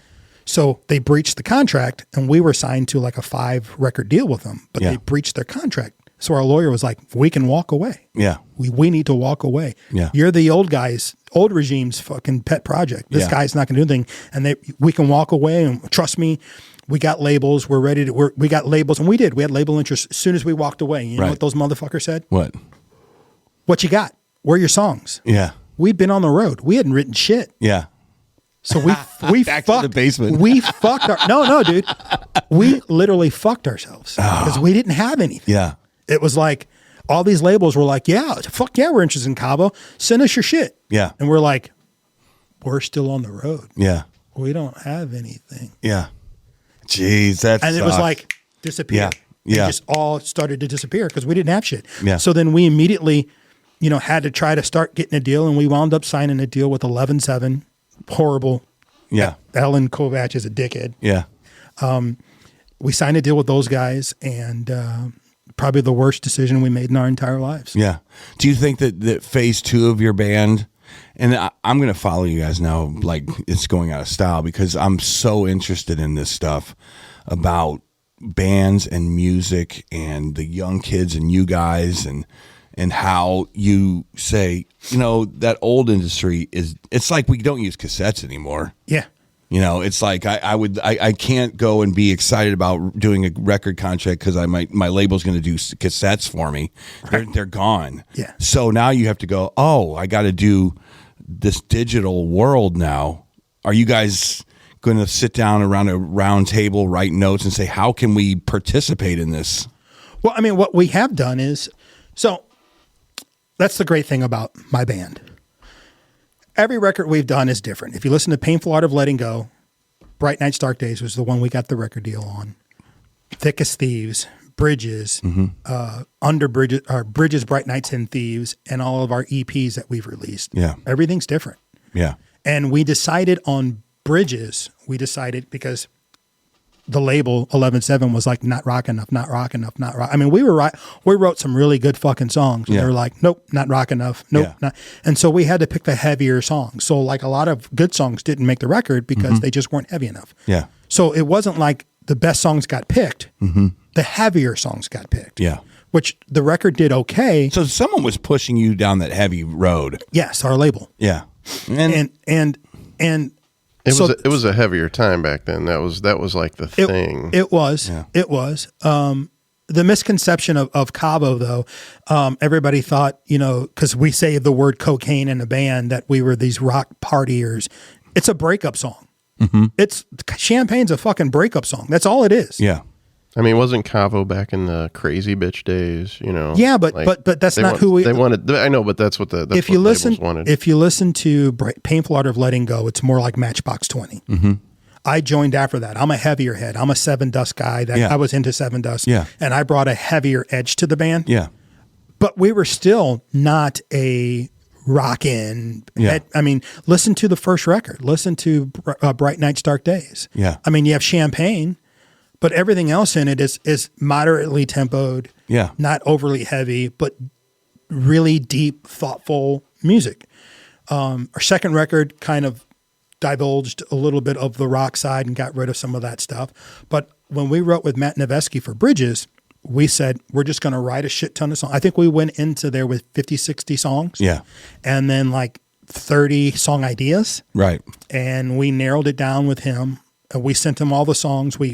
So they breached the contract, and we were signed to like a 5-record deal with them, but they breached their contract. So our lawyer was like, "We can walk away. Yeah, we need to walk away. Yeah, you're the old regime's fucking pet project. This guy's not going to do anything, and we can walk away. And trust me, we got labels. We're ready to. We got labels, and we did. We had label interest as soon as we walked away. You know what those motherfuckers said? What you got? Where are your songs? Yeah, we'd been on the road. We hadn't written shit. Yeah. So we back fucked to the basement. We fucked no, dude. We literally fucked ourselves because we didn't have anything. Yeah. It was like all these labels were like, fuck yeah, we're interested in Cabo. Send us your shit. Yeah. And we're like, we're still on the road. Yeah. We don't have anything. Yeah. Jeez, that's and it was like disappear. Yeah. It just all started to disappear because we didn't have shit. Yeah. So then we immediately, had to try to start getting a deal, and we wound up signing a deal with 11-7. Horrible. Yeah. Alan Kovacs is a dickhead. Yeah. We signed a deal with those guys, and probably the worst decision we made in our entire lives. Yeah. Do you think that phase 2 of your band, and I'm going to follow you guys now like it's going out of style because I'm so interested in this stuff about bands and music and the young kids and you guys and how you say, that old industry it's like we don't use cassettes anymore. Yeah. It's like I can't go and be excited about doing a record contract because my label's going to do cassettes for me. Right. They're gone. Yeah. So now you have to go, I got to do this digital world now. Are you guys going to sit down around a round table, write notes, and say, how can we participate in this? Well, I mean, what we have done is, so that's the great thing about my band. Every record we've done is different. If you listen to Painful Art of Letting Go, Bright Nights, Dark Days was the one we got the record deal on. Thick as Thieves, Bridges, Under Bridges, Bridges, Bright Nights, and Thieves, and all of our EPs that we've released. Yeah. Everything's different. Yeah. And we decided on Bridges, because the label 11-7 was like, not rock enough, not rock enough, not rock. I mean, we wrote some really good fucking songs. And they were like, nope, not rock enough. Nope. Not. And so we had to pick the heavier songs. So like a lot of good songs didn't make the record because they just weren't heavy enough. Yeah. So it wasn't like the best songs got picked. The heavier songs got picked. Yeah. Which the record did okay. So someone was pushing you down that heavy road. Yes, our label. Yeah. And it was a heavier time back then. That was like the thing. It was. Yeah. It was. The misconception of Cabo, though, everybody thought, because we say the word cocaine in a band, that we were these rock partiers. It's a breakup song. It's Champagne's a fucking breakup song. That's all it is. Yeah. I mean, wasn't Cavo back in the crazy bitch days? Yeah, but that's not who we. They wanted. I know, but that's what the. That's if you what listen, labels wanted. if you listen to Painful Art of Letting Go, it's more like Matchbox 20. I joined after that. I'm a heavier head. I'm a Seven Dust guy. I was into Seven Dust. Yeah. And I brought a heavier edge to the band. Yeah. But we were still not a rockin'. Yeah. I mean, listen to the first record. Listen to Bright Nights, Dark Days. Yeah. I mean, you have Champagne, but everything else in it is moderately tempoed. Yeah. Not overly heavy, but really deep, thoughtful music. Our second record kind of divulged a little bit of the rock side and got rid of some of that stuff. But when we wrote with Matt Nevesky for Bridges, we said, we're just going to write a shit ton of songs. I think we went into there with 50, 60 songs. Yeah. And then like 30 song ideas. Right. And we narrowed it down with him. And we sent him all the songs. We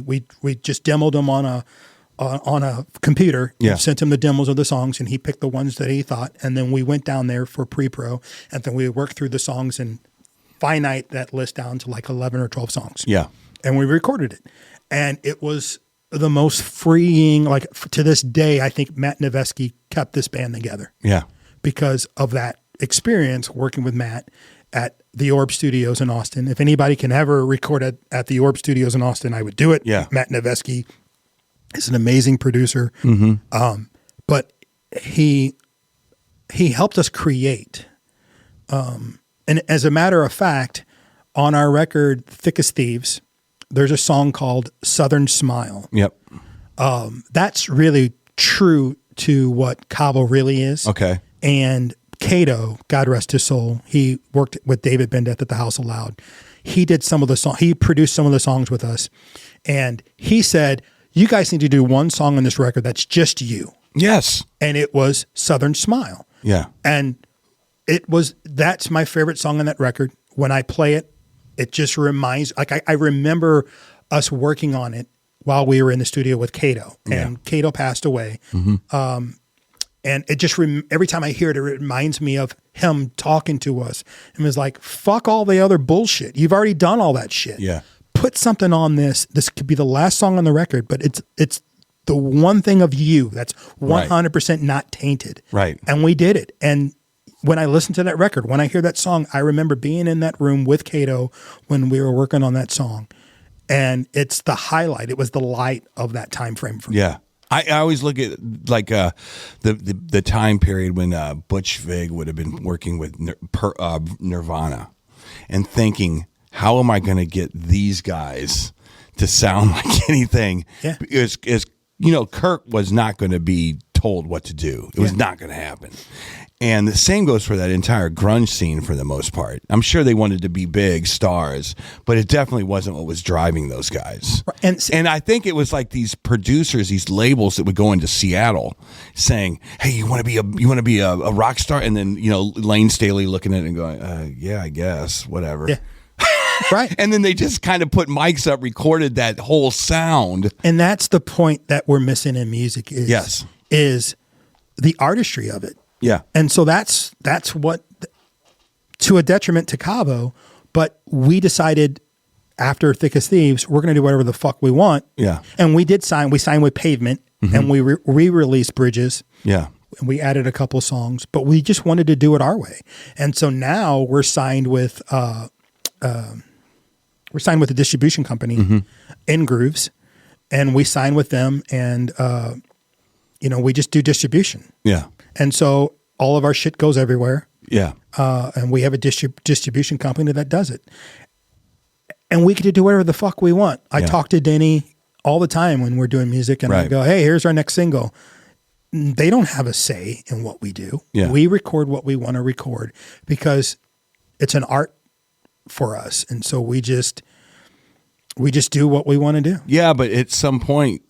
just demoed them on a computer. Yeah. And sent him the demos of the songs, and he picked the ones that he thought. And then we went down there for pre-pro, and then we worked through the songs and finite that list down to like 11 or 12 songs. Yeah. And we recorded it. And it was the most freeing, like to this day, I think Matt Nevesky kept this band together. Yeah. Because of that experience working with Matt at the Orb Studios in Austin. If anybody can ever record at the Orb Studios in Austin, I would do it. Yeah. Matt Nevesky is an amazing producer. But he helped us create. And as a matter of fact, on our record, Thick as Thieves, there's a song called Southern Smile. Yep. That's really true to what Cabo really is. Okay. And Cato, God rest his soul, he worked with David Bendeth at the House of Loud. He did some of the songs. He produced some of the songs with us. And he said, you guys need to do one song on this record that's just you. Yes. And it was Southern Smile. Yeah. And that's my favorite song on that record. When I play it, it just reminds, like I remember us working on it while we were in the studio with Cato, and Cato passed away. And it just, every time I hear it, it reminds me of him talking to us and was like, fuck all the other bullshit. You've already done all that shit. Yeah. Put something on this. This could be the last song on the record, but it's the one thing of you that's 100% not tainted. Right. And we did it. And when I listen to that record, when I hear that song, I remember being in that room with Cato when we were working on that song. And it's the highlight. It was the light of that time frame for me. Yeah. I always look at like the time period when Butch Vig would have been working with Nirvana and thinking, how am I going to get these guys to sound like anything? Yeah. Because Kirk was not going to be told what to do. It was not going to happen. And the same goes for that entire grunge scene for the most part. I'm sure they wanted to be big stars, but it definitely wasn't what was driving those guys. And I think it was like these producers, these labels that would go into Seattle saying, "Hey, you want to be a rock star?" And then Lane Staley looking at it and going, "Yeah, I guess, whatever." Yeah. Right. And then they just kind of put mics up, recorded that whole sound. And that's the point that we're missing in music is the artistry of it. Yeah. And so that's what, to a detriment to Cabo, but we decided after Thick as Thieves, we're going to do whatever the fuck we want. Yeah. And we signed with Pavement, and we re-released Bridges. Yeah. And we added a couple of songs, but we just wanted to do it our way. And so now we're signed with a distribution company, In Grooves, and we sign with them, and we just do distribution. Yeah. And so all of our shit goes everywhere. Yeah. And we have a distribution company that does it. And we get to do whatever the fuck we want. I talked to Denny all the time when we're doing music, and I Right. go, "Hey, here's our next single." They don't have a say in what we do. Yeah. We record what we want to record because it's an art for us, and so we just do what we want to do. Yeah, but at some point,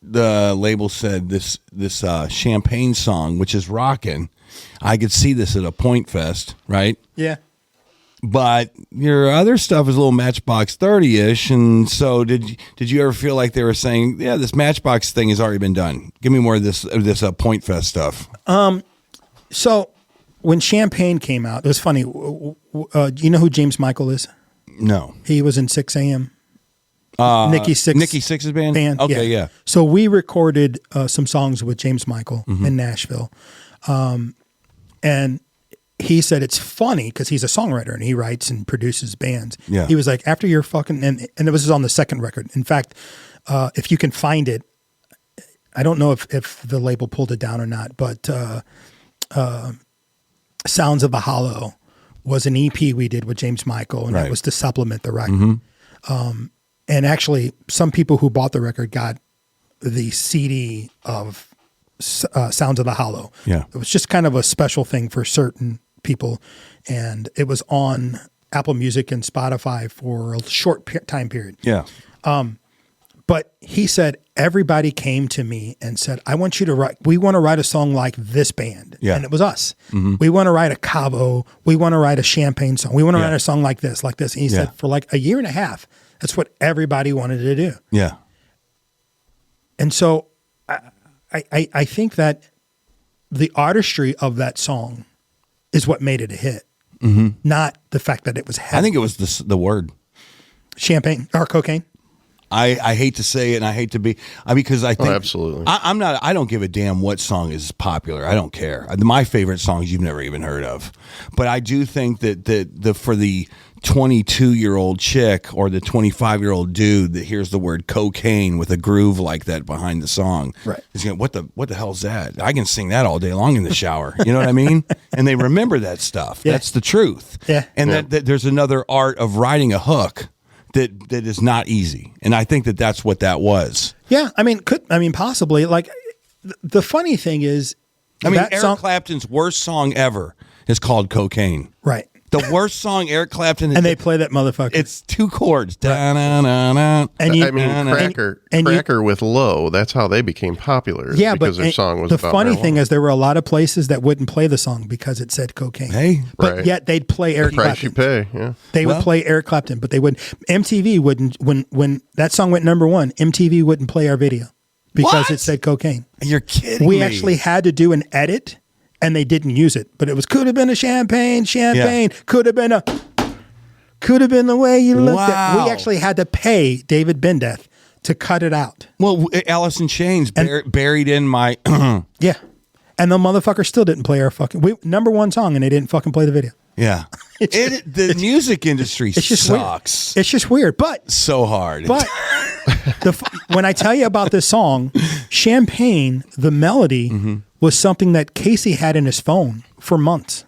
the label said this Champagne song, which is rocking. I could see this at a Point Fest, right? Yeah. But your other stuff is a little Matchbox 30-ish, and so did you ever feel like they were saying, yeah, this Matchbox thing has already been done? Give me more of this Point Fest stuff. So when Champagne came out, it was funny. Do you know who James Michael is? No. He was in 6 a.m. Nikki Sixx's band? Okay, yeah. So we recorded some songs with James Michael in Nashville. And he said it's funny because he's a songwriter and he writes and produces bands. Yeah. He was like, after your fucking, and it was on the second record. In fact, if you can find it, I don't know if the label pulled it down or not, but Sounds of the Hollow was an EP we did with James Michael, and Right. that was to supplement the record. And actually, some people who bought the record got the CD of Sounds of the Hollow. Yeah. It was just kind of a special thing for certain people, and it was on Apple Music and Spotify for a short time period. Yeah. But he said, everybody came to me and said, I want you to write, we want to write a song like this band. Yeah. And it was us. We want to write a Cabo. We want to write a Champagne song. We want to Yeah. write a song like this, like this. And he Yeah. said, for like a year and a half, that's what everybody wanted to do. Yeah. And so I think that the artistry of that song is what made it a hit, not the fact that it was heavy. I think it was the word. Champagne or cocaine. I hate to say it, and I hate to be, because I think absolutely. I'm not. I don't give a damn what song is popular. I don't care. My favorite songs you've never even heard of, but I do think that for the 22-year-old chick or the 25-year-old dude that hears the word cocaine with a groove like that behind the song, Right. is going, what the hell's that? I can sing that all day long in the shower. You know what I mean? And they remember that stuff. Yeah. That's the truth. Yeah. And Yeah. that there's another art of writing a hook that is not easy, and I think that's what that was. Yeah, I mean, possibly. Like, the funny thing is, that Eric Clapton's worst song ever is called "Cocaine." right? The worst song Eric Clapton, And they play that motherfucker. it's 2 chords. Da-na-na-na. And you, I mean, Cracker with Low, that's how they became popular. yeah, because but their song was the about funny marijuana. thing is, there were a lot of places that wouldn't play the song because it said cocaine. Hey, but Right. yet they'd play Eric price you Clapton. pay, yeah. They Well- would play Eric Clapton, but they wouldn't. MTV wouldn't when that song went number 1. MTV wouldn't play our video because What? it said cocaine. you're kidding We me. actually had to do an edit, and they didn't use it. But it was could have been a champagne, could have been the way you looked at. Wow. We actually had to pay David Bendeth to cut it out. Well, Alice in Chains buried in my. Yeah, and the motherfucker still didn't play our fucking number 1 song, and they didn't fucking play the video. Yeah, the music industry It's just sucks weird. It's just weird, but so hard. But when I tell you about this song, Champagne, the melody was something that Casey had in his phone for months.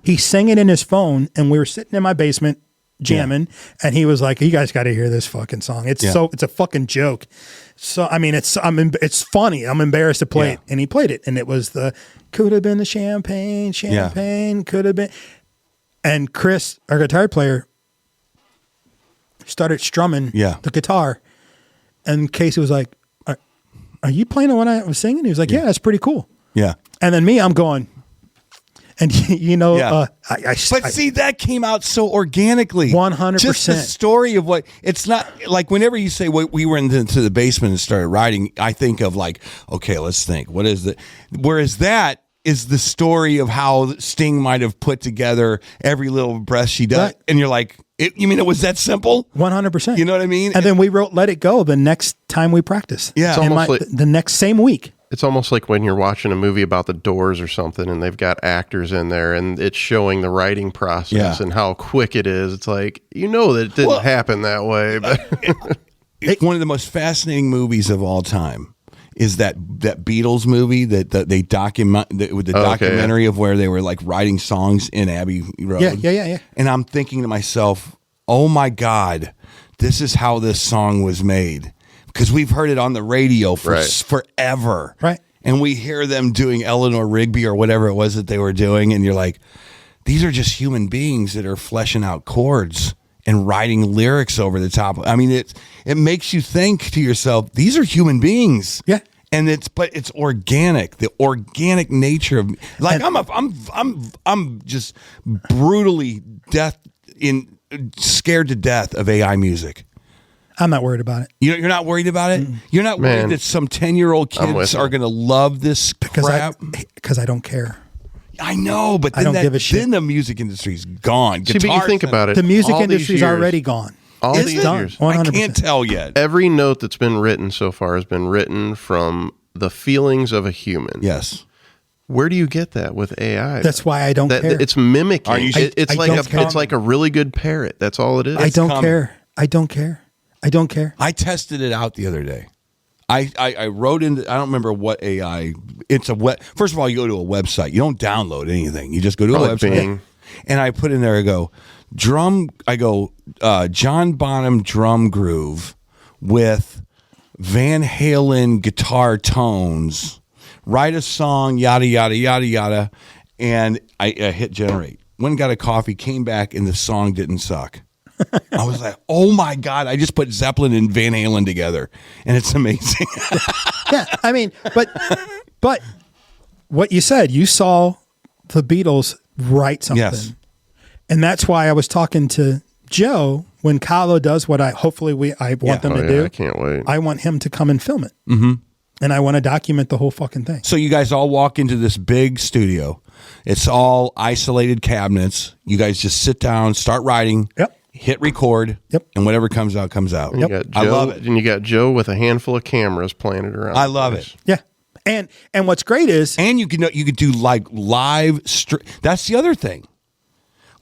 He sang it in his phone, and we were sitting in my basement jamming, and he was like, "You guys got to hear this fucking song. It's it's a fucking joke." So I mean, it's funny. I'm embarrassed to play it, and he played it, and it was the could have been the champagne, could have been. And Chris, our guitar player, started strumming the guitar. And Casey was like, are you playing what I was singing? He was like, yeah, that's pretty cool. Yeah. And then me, I'm going, and But see, that came out so organically. 100%. Just the story of what it's not like. Whenever you say we were into the basement and started writing, I think of like, okay, let's think. What is it? Whereas that is the story of how Sting might have put together every little breath she does, Right. and you're like, you mean it was that simple? 100%. You know what I mean? And then we wrote "Let It Go" the next time we practiced. Yeah. It's almost like- the next same week. It's almost like when you're watching a movie about the Doors or something, and they've got actors in there, and it's showing the writing process and how quick it is. It's like, that it didn't happen that way. But It's one of the most fascinating movies of all time. Is that Beatles movie that they with the documentary of where they were like writing songs in Abbey Road? Yeah. And I'm thinking to myself, oh my God, this is how this song was made. because we've heard it on the radio for Right. forever. Right. And we hear them doing Eleanor Rigby or whatever it was that they were doing. And you're like, these are just human beings that are fleshing out chords and writing lyrics over the top. I mean, it makes you think to yourself, these are human beings. Yeah. And it's organic, the organic nature of like I'm just brutally scared to death of AI music. I'm not worried about it. You're not worried about it? You're not worried Man, that some 10-year-old I'm with kids you. are going to love this crap? Because I don't care. I know, but I then don't give a shit. Then the music industry's gone. See, but you think about it. The music all these industry's years- already gone. All Is these it? years. 100%. I can't tell yet. Every note that's been written so far has been written from the feelings of a human. Yes. Where do you get that with AI? That's why I don't care. It's mimicking. Are you- It's I like don't care. it's like a really good parrot. That's all it is. I don't coming. care. I don't care. I don't care. I tested it out the other day. I wrote in. I don't remember what AI. It's a web. First of all, you go to a website. You don't download anything. You just go to a Probably website. Bing. And I put in there. I go drum. I go John Bonham drum groove with Van Halen guitar tones. Write a song. Yada yada yada yada. And I hit generate. Went and got a coffee. Came back and the song didn't suck. I was like, oh my God, I just put Zeppelin and Van Halen together and it's amazing. Yeah, I mean, but what you said, you saw the Beatles write something. Yes. And that's why I was talking to Joe when Kahlo does what I want them to do. I can't wait. I want him to come and film it. Mm-hmm. And I want to document the whole fucking thing. So you guys all walk into this big studio. It's all isolated cabinets. You guys just sit down, start writing, Yep. hit record, Yep. and whatever comes out, comes out. You got Joe, I love it. And you got Joe with a handful of cameras planted around. I the love place. it. Yeah. And what's great is And you could do like live that's the other thing.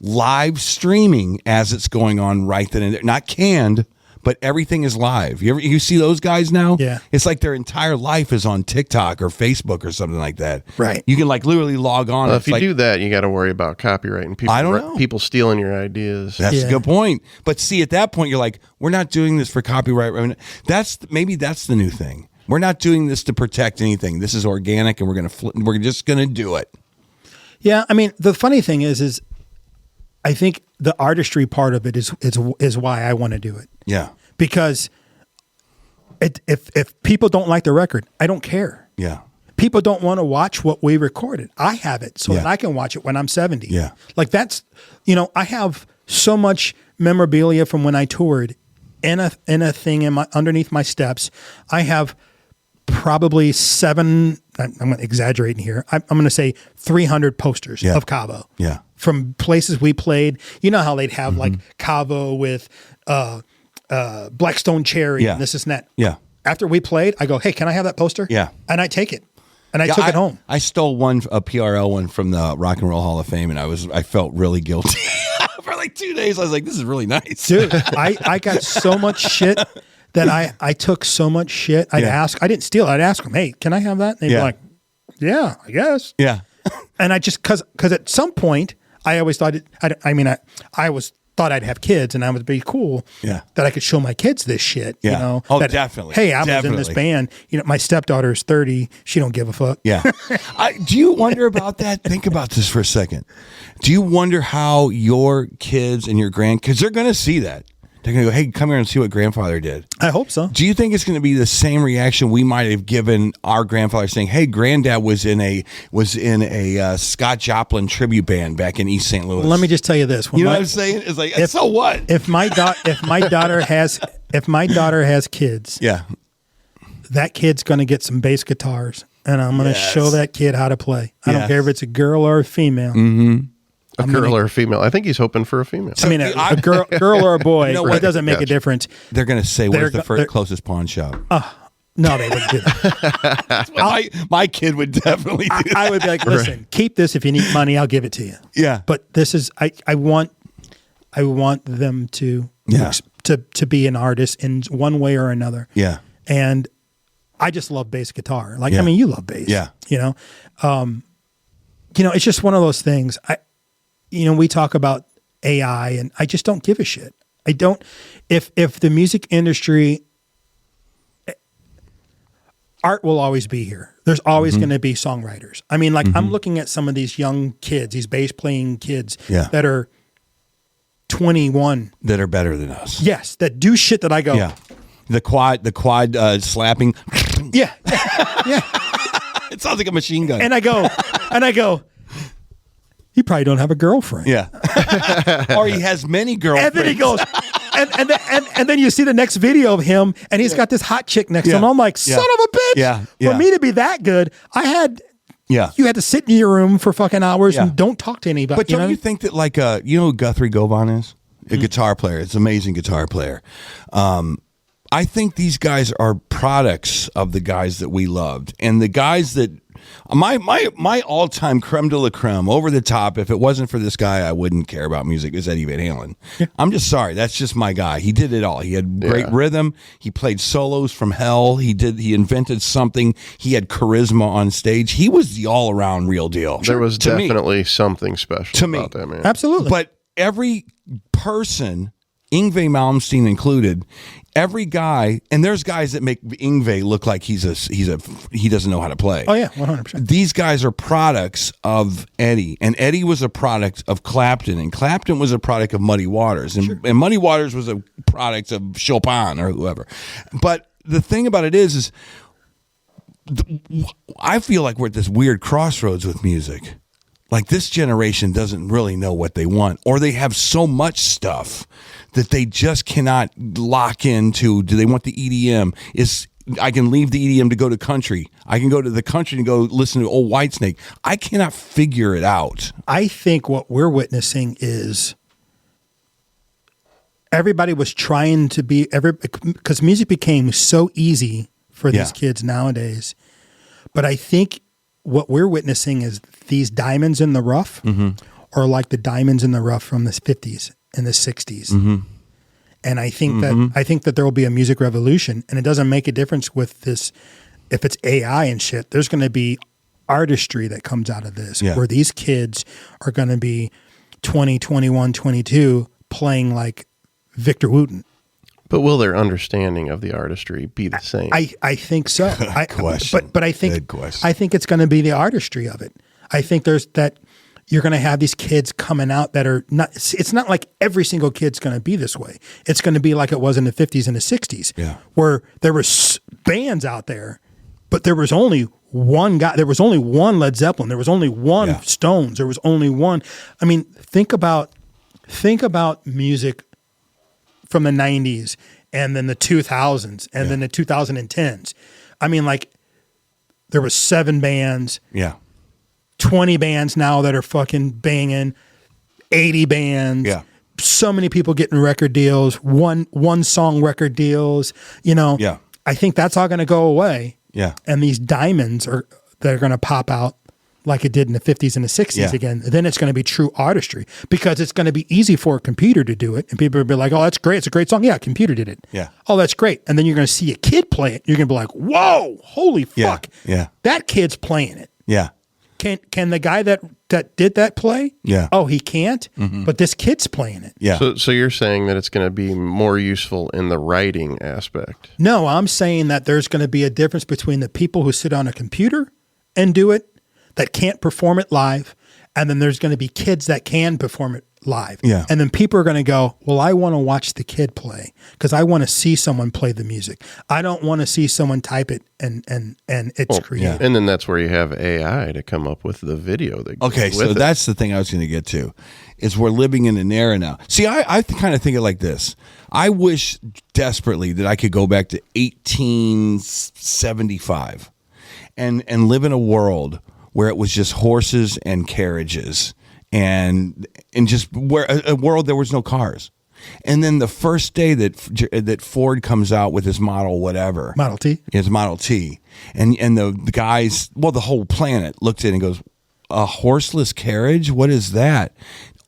Live streaming as it's going on right then and there. Not canned, but everything is live. You see those guys now? Yeah. It's like their entire life is on TikTok or Facebook or something like that. Right. You can like literally log on. Well, It's if you like, do that, you got to worry about copyright and people. I don't know. People stealing your ideas. That's Yeah. a good point. But see, at that point, you're like, we're not doing this for copyright. Maybe that's the new thing. We're not doing this to protect anything. This is organic, and we're just gonna do it. yeah, I mean, the funny thing is I think the artistry part of it is why I want to do it. Yeah, Because if people don't like the record, I don't care. yeah, People don't want to watch what we recorded. I have it so Yeah. that I can watch it when I'm 70. Yeah. Like that's, I have so much memorabilia from when I toured in a thing underneath my steps. I have probably 7, I'm going to exaggerate here. I'm going to say 300 posters Yeah. of Cabo. Yeah. From places we played. You know how they'd have like Cabo with Blackstone Cherry Yeah. and this and that. Yeah. After we played, I go, hey, can I have that poster? Yeah. And I take it. And I Yeah, took it home. I stole a PRL one from the Rock and Roll Hall of Fame, and I felt really guilty for like 2 days. I was like, this is really nice, Dude, I got so much shit that I took so much shit. I didn't steal it. I'd ask them, hey, can I have that? And they'd Yeah. be like, yeah, I guess. Yeah, And I just, cause at some point I always thought I always thought I'd have kids and I would be cool Yeah. that I could show my kids this shit. Yeah. You know, Oh, that, definitely. Hey, I was in this Definitely. band. My stepdaughter is 30. She don't give a fuck. yeah. Do you wonder about that? Think about this for a second. Do you wonder how your kids and your grandkids, they're going to see that? They're going to go, hey, come here and see what grandfather did. I hope so. Do you think it's going to be the same reaction we might have given our grandfather saying, hey, granddad was in a Scott Joplin tribute band back in East St. Louis? Let me just tell you this. When You know what I'm saying? It's like, so what? If my daughter has kids, Yeah. that kid's going to get some bass guitars, and I'm going to Yes. show that kid how to play. I don't Yes. care if it's a girl or a female. A girl or a female? I think he's hoping for a female. I mean, a girl or a boy, You know what? it doesn't make a Gotcha. difference. They're going to say, where's the they're- closest pawn shop? No, they wouldn't do that. My kid would definitely do that. I would be like, listen, keep this. If you need money, I'll give it to you. Yeah. But this is, I want them to, Yeah. to be an artist in one way or another. Yeah. And I just love bass guitar. Like, Yeah. I mean, you love bass. Yeah. It's just one of those things. We talk about AI, and I just don't give a shit. I don't. If the music industry art will always be here. There's always going to be songwriters. I mean, like I'm looking at some of these young kids, these bass playing kids that are 21. That are better than us. Yes, that do shit that I go. Yeah. The quad slapping. Yeah. Yeah. It sounds like a machine gun. And I go, you probably don't have a girlfriend. Yeah. Or he has many girlfriends. And then he goes, and then you see the next video of him, and he's got this hot chick next to him. I'm like, son of a bitch. For me to be that good, you had to sit in your room for fucking hours and don't talk to anybody. But don't you think that, like, you know who Guthrie Govan is? A guitar player. It's an amazing guitar player. I think these guys are products of the guys that we loved, and the guys that my all time creme de la creme, over the top. If it wasn't for this guy, I wouldn't care about music. Is Eddie Van Halen? Yeah. I'm just sorry. That's just my guy. He did it all. He had great rhythm. He played solos from hell. He invented something. He had charisma on stage. He was the all around real deal. There was definitely something special about that man. Absolutely. But every person, Yngwie Malmsteen included, every guy, and there's guys that make Yngwie look like he doesn't know how to play. Oh yeah, 100%. These guys are products of Eddie, and Eddie was a product of Clapton, and Clapton was a product of Muddy Waters, and Muddy Waters was a product of Chopin or whoever. But the thing about it is I feel like we're at this weird crossroads with music. Like, this generation doesn't really know what they want, or they have so much stuff that they just cannot lock into. Do they want the EDM? I can leave the EDM to go to country. I can go to the country and go listen to old Whitesnake. I cannot figure it out. I think what we're witnessing is everybody was trying to be because music became so easy for these kids nowadays. But I think what we're witnessing is these diamonds in the rough are like the diamonds in the rough from the 50s and the 60s. And I think that there will be a music revolution, and it doesn't make a difference with this. If it's AI and shit, there's going to be artistry that comes out of this, where these kids are going to be 20, 21, 22 playing like Victor Wooten. But will their understanding of the artistry be the same? I think so. Question. But I think it's going to be the artistry of it. I think you're going to have these kids coming out that are not. It's not like every single kid's going to be this way. It's going to be like it was in the 50s and the 60s, where there were bands out there, but there was only one guy. There was only one Led Zeppelin. There was only one Stones. There was only one. I mean, think about music from the 90s and then the 2000s and then the 2010s. I mean, like, there was 7 bands. 20 bands now that are fucking banging. 80 bands. So many people getting record deals. One song record deals. I think that's all going to go away. And these diamonds that are going to pop out like it did in the 50s and the 60s again. Then it's going to be true artistry, because it's going to be easy for a computer to do it. And people will be like, oh, that's great. It's a great song. Yeah, a computer did it. Oh, that's great. And then you're going to see a kid play it. You're going to be like, whoa, holy fuck. That kid's playing it. Can the guy that did that play? Oh, he can't? But this kid's playing it. So you're saying that it's going to be more useful in the writing aspect? No, I'm saying that there's going to be a difference between the people who sit on a computer and do it, that can't perform it live, and then there's going to be kids that can perform it live. And then people are going to go, well, I want to watch the kid play because I want to see someone play the music. I don't want to see someone type it and it's created. And then that's where you have AI to come up with the video that goes with it. That's the thing I was going to get to, is we're living in an era now. See, I kind of think it like this. I wish desperately that I could go back to 1875 and live in a world where it was just horses and carriages, and just where a world there was no cars. And then the first day that Ford comes out with his Model T, and the guys, well, the whole planet looked at it and goes, a horseless carriage? What is that?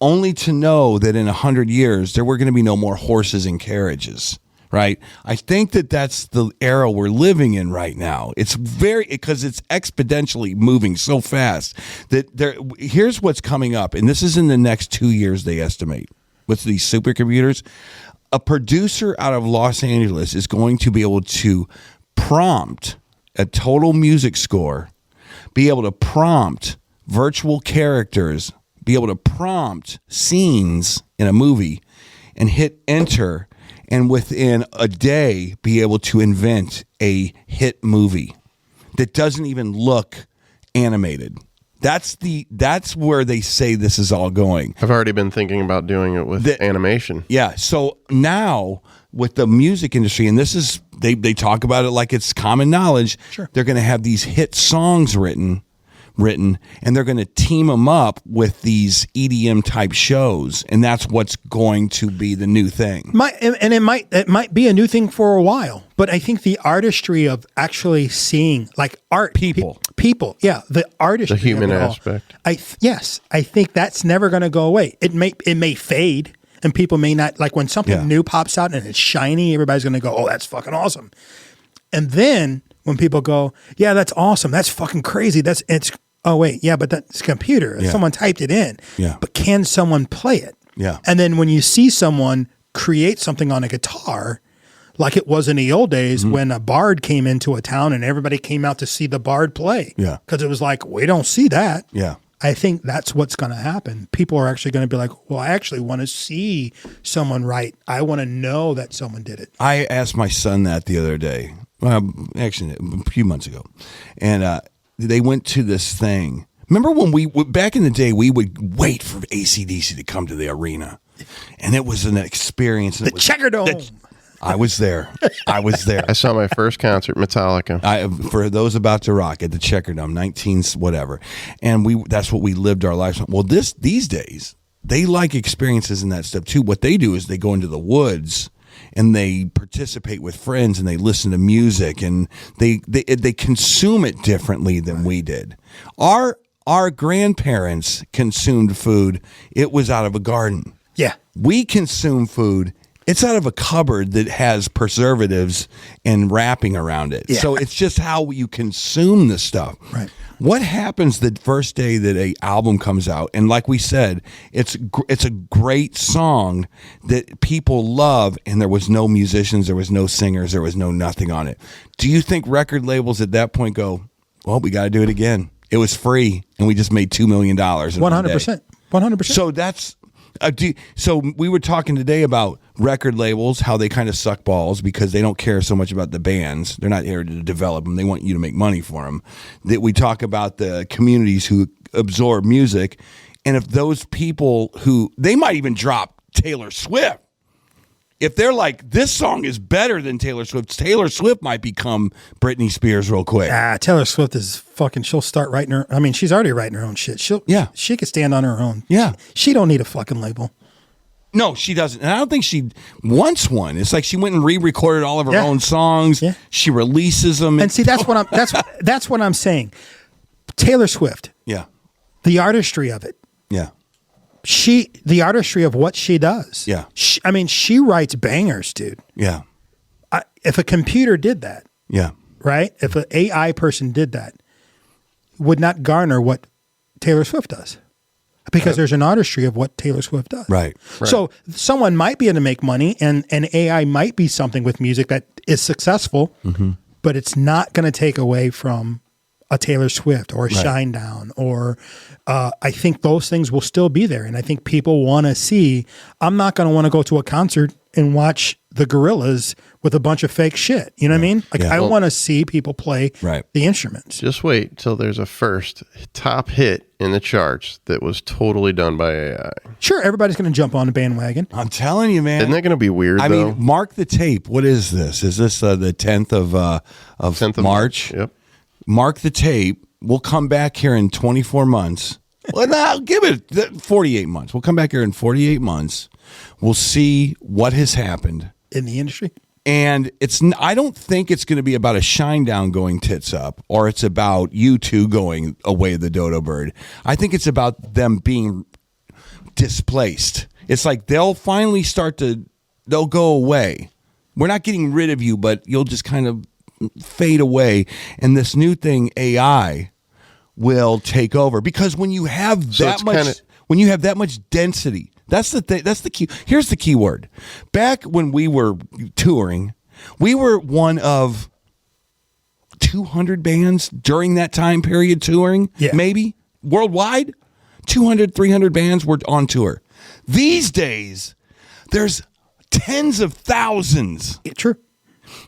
Only to know that in 100 years there were going to be no more horses and carriages. Right. I think that's the era we're living in right now. It's because it's exponentially moving so fast that here's what's coming up. And this is in the next 2 years, they estimate, with these supercomputers. A producer out of Los Angeles is going to be able to prompt a total music score, be able to prompt virtual characters, be able to prompt scenes in a movie, and hit enter, and within a day be able to invent a hit movie that doesn't even look animated. That's where they say this is all going. I've already been thinking about doing it with animation. Yeah. So now with the music industry, and this is they talk about it like it's common knowledge. Sure. They're going to have these hit songs written, and they're going to team them up with these EDM type shows, and that's what's going to be the new thing. It might be a new thing for a while, but I think the artistry of actually seeing like art, People, yeah, the artistry, The human of it all, aspect. I think that's never going to go away. It may fade, and people may not like when something new pops out and it's shiny. Everybody's going to go, "Oh, that's fucking awesome," and then when people go, "Yeah, that's awesome. That's fucking crazy. It's." Oh, wait, yeah, but that's a computer. Yeah. Someone typed it in. Yeah. But can someone play it? Yeah. And then when you see someone create something on a guitar, like it was in the old days when a bard came into a town and everybody came out to see the bard play. Yeah. Because it was like, we don't see that. Yeah. I think that's what's going to happen. People are actually going to be like, well, I actually want to see someone write. I want to know that someone did it. I asked my son that the other day, actually a few months ago, and they went to this thing. Remember when back in the day, we would wait for AC/DC to come to the arena, and it was an experience. The Checker Dome. I was there. I saw my first concert, Metallica. For those about to rock at the Checker Dome, 19 whatever, and that's what we lived our lives on. Well, these days they like experiences in that stuff too. What they do is they go into the woods and they participate with friends and they listen to music and they consume it differently than we did. Our grandparents consumed food. It was out of a garden. Yeah. We consume food. It's out of a cupboard that has preservatives and wrapping around it. Yeah. So it's just how you consume the stuff. Right. What happens the first day that a album comes out? And like we said, it's a great song that people love, and there was no musicians, there was no singers, there was no nothing on it. Do you think record labels at that point go, well, we got to do it again? It was free, and we just made $2 million. 100%. 100%. So that's so we were talking today about record labels, how they kind of suck balls because they don't care so much about the bands. They're not here to develop them. They want you to make money for them. That we talk about the communities who absorb music. And if those people who, they might even drop Taylor Swift. If they're like, this song is better than Taylor Swift might become Britney Spears real quick. Taylor Swift is fucking, she'll start writing her, I mean, she's already writing her own shit. She could stand on her own. Yeah. She don't need a fucking label. No, she doesn't. And I don't think she wants one. It's like she went and re-recorded all of her own songs. Yeah. She releases them. And see, that's what I'm saying. Taylor Swift. Yeah. The artistry of it. Yeah. The artistry of what she does. Yeah. She writes bangers, dude. Yeah. If a computer did that, Yeah. right? If an AI person did that, would not garner what Taylor Swift does. Because there's an artistry of what Taylor Swift does. Right. So someone might be able to make money, and AI might be something with music that is successful, but it's not going to take away from a Taylor Swift or a Shinedown, or I think those things will still be there. And I think people want to see, I'm not going to want to go to a concert and watch the Gorillaz with a bunch of fake shit. You know what I mean? Like I want to see people play the instruments. Just wait till there's a first top hit in the charts that was totally done by AI. Sure, everybody's going to jump on the bandwagon. I'm telling you, man. Isn't that going to be weird, I though? mean, mark the tape. What is this? Is this the 10th of 10th of March? Yep. Mark the tape. We'll come back here in 24 months. Well, no, give it 48 months. We'll come back here in 48 months. We'll see what has happened in the industry. And I don't think it's going to be about a Shinedown going tits up, or it's about U2 going away the dodo bird. I think it's about them being displaced. It's like they'll finally they'll go away. We're not getting rid of you, but you'll just kind of fade away. And this new thing, AI, will take over. Because when you have when you have that much density, that's the thing. That's the key. Here's the key word. Back when we were touring, we were one of 200 bands during that time period touring. Yeah. Maybe worldwide, 200, 300 bands were on tour. These days, there's tens of thousands. Yeah, true.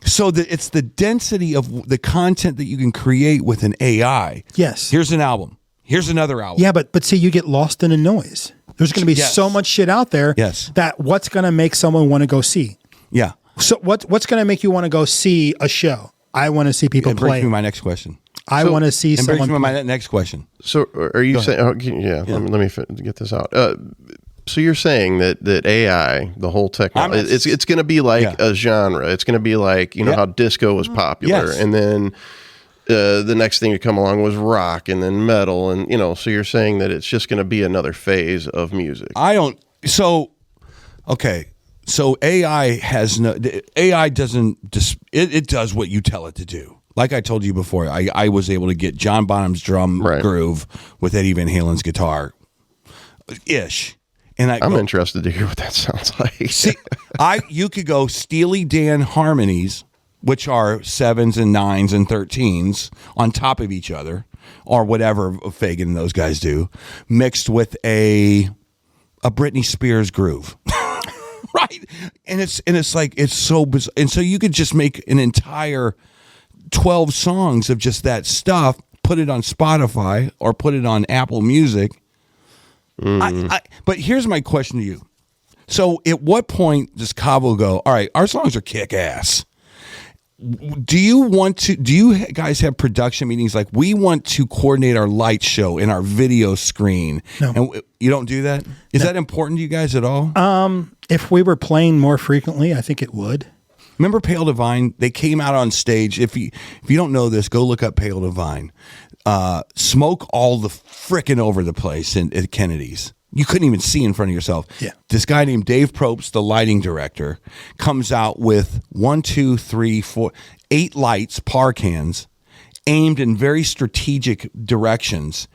So that it's the density of the content that you can create with an AI. Yes. Here's an album. Here's another album. Yeah, but see, you get lost in the noise. There's going to be Yes. so much shit out there. Yes. That what's going to make someone want to go see? Yeah. So what's going to make you want to go see a show? I want to see people It brings play. me to my next question. I want to see And brings someone. me to play. my next question. So are you saying? Oh, yeah, let me get this out. So you're saying that AI, the whole technology, it's going to be like a genre. It's going to be like how disco was popular, Yes. and then the next thing to come along was rock, and then metal, and So you're saying that it's just going to be another phase of music. So AI has no. AI doesn't. It does what you tell it to do. Like I told you before, I was able to get John Bonham's drum groove with Eddie Van Halen's guitar, ish. And I'm interested to hear what that sounds like. See, you could go Steely Dan harmonies, which are 7s and 9s and 13s on top of each other, or whatever Fagan and those guys do, mixed with a Britney Spears groove. Right? And it's like, it's so bizarre. And so you could just make an entire 12 songs of just that stuff, put it on Spotify or put it on Apple Music. But here's my question to you. So at what point does Cavo go, all right, our songs are kick ass? Do you guys have production meetings like, we want to coordinate our light show and our video screen? No. And you don't do that? Is that important to you guys at all? If we were playing more frequently, I think it would. Remember Pale Divine? They came out on stage. If you don't know this, go look up Pale Divine. Smoke all the frickin' over the place at Kennedy's. You couldn't even see in front of yourself. Yeah. This guy named Dave Probst, the lighting director, comes out with 1, 2, 3, 4, 8 lights, par cans, aimed in very strategic directions.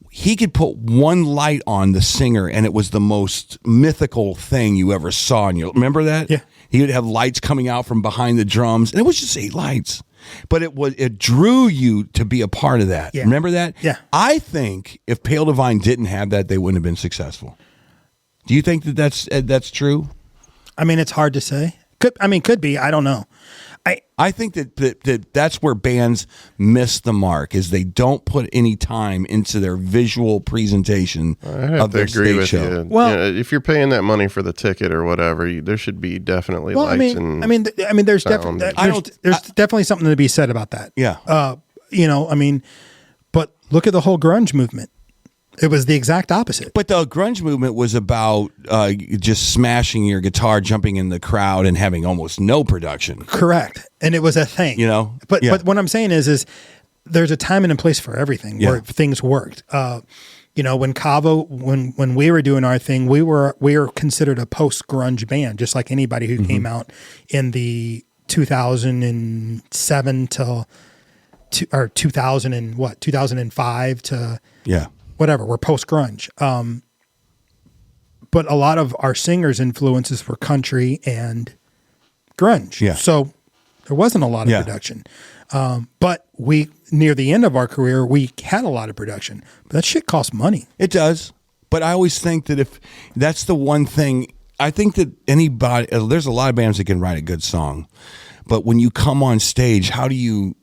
He could put one light on the singer, and it was the most mythical thing you ever saw. And you remember that? Yeah. He would have lights coming out from behind the drums, and it was just 8 lights. But it drew you to be a part of that. Yeah. Remember that? Yeah. I think if Pale Divine didn't have that, they wouldn't have been successful. Do you think that's true? I mean, it's hard to say. Could be. I don't know. I think that's where bands miss the mark, is they don't put any time into their visual presentation of their stage show. You. Well, if you're paying that money for the ticket or whatever, there should be definitely lights and there's sound. there's definitely something to be said about that. Yeah. But look at the whole grunge movement. It was the exact opposite. But the grunge movement was about just smashing your guitar, jumping in the crowd, and having almost no production. Correct. And it was a thing. But what I'm saying is there's a time and a place for everything where things worked. When Cavo, when we were doing our thing, we were considered a post grunge band, just like anybody who came out in the 2007 till 2005 to whatever. We're post grunge. But a lot of our singers' influences were country and grunge. Yeah. So there wasn't a lot of production. But we, near the end of our career, we had a lot of production. But that shit costs money. It does. But I always think that if that's the one thing, I think that there's a lot of bands that can write a good song. But when you come on stage, how do you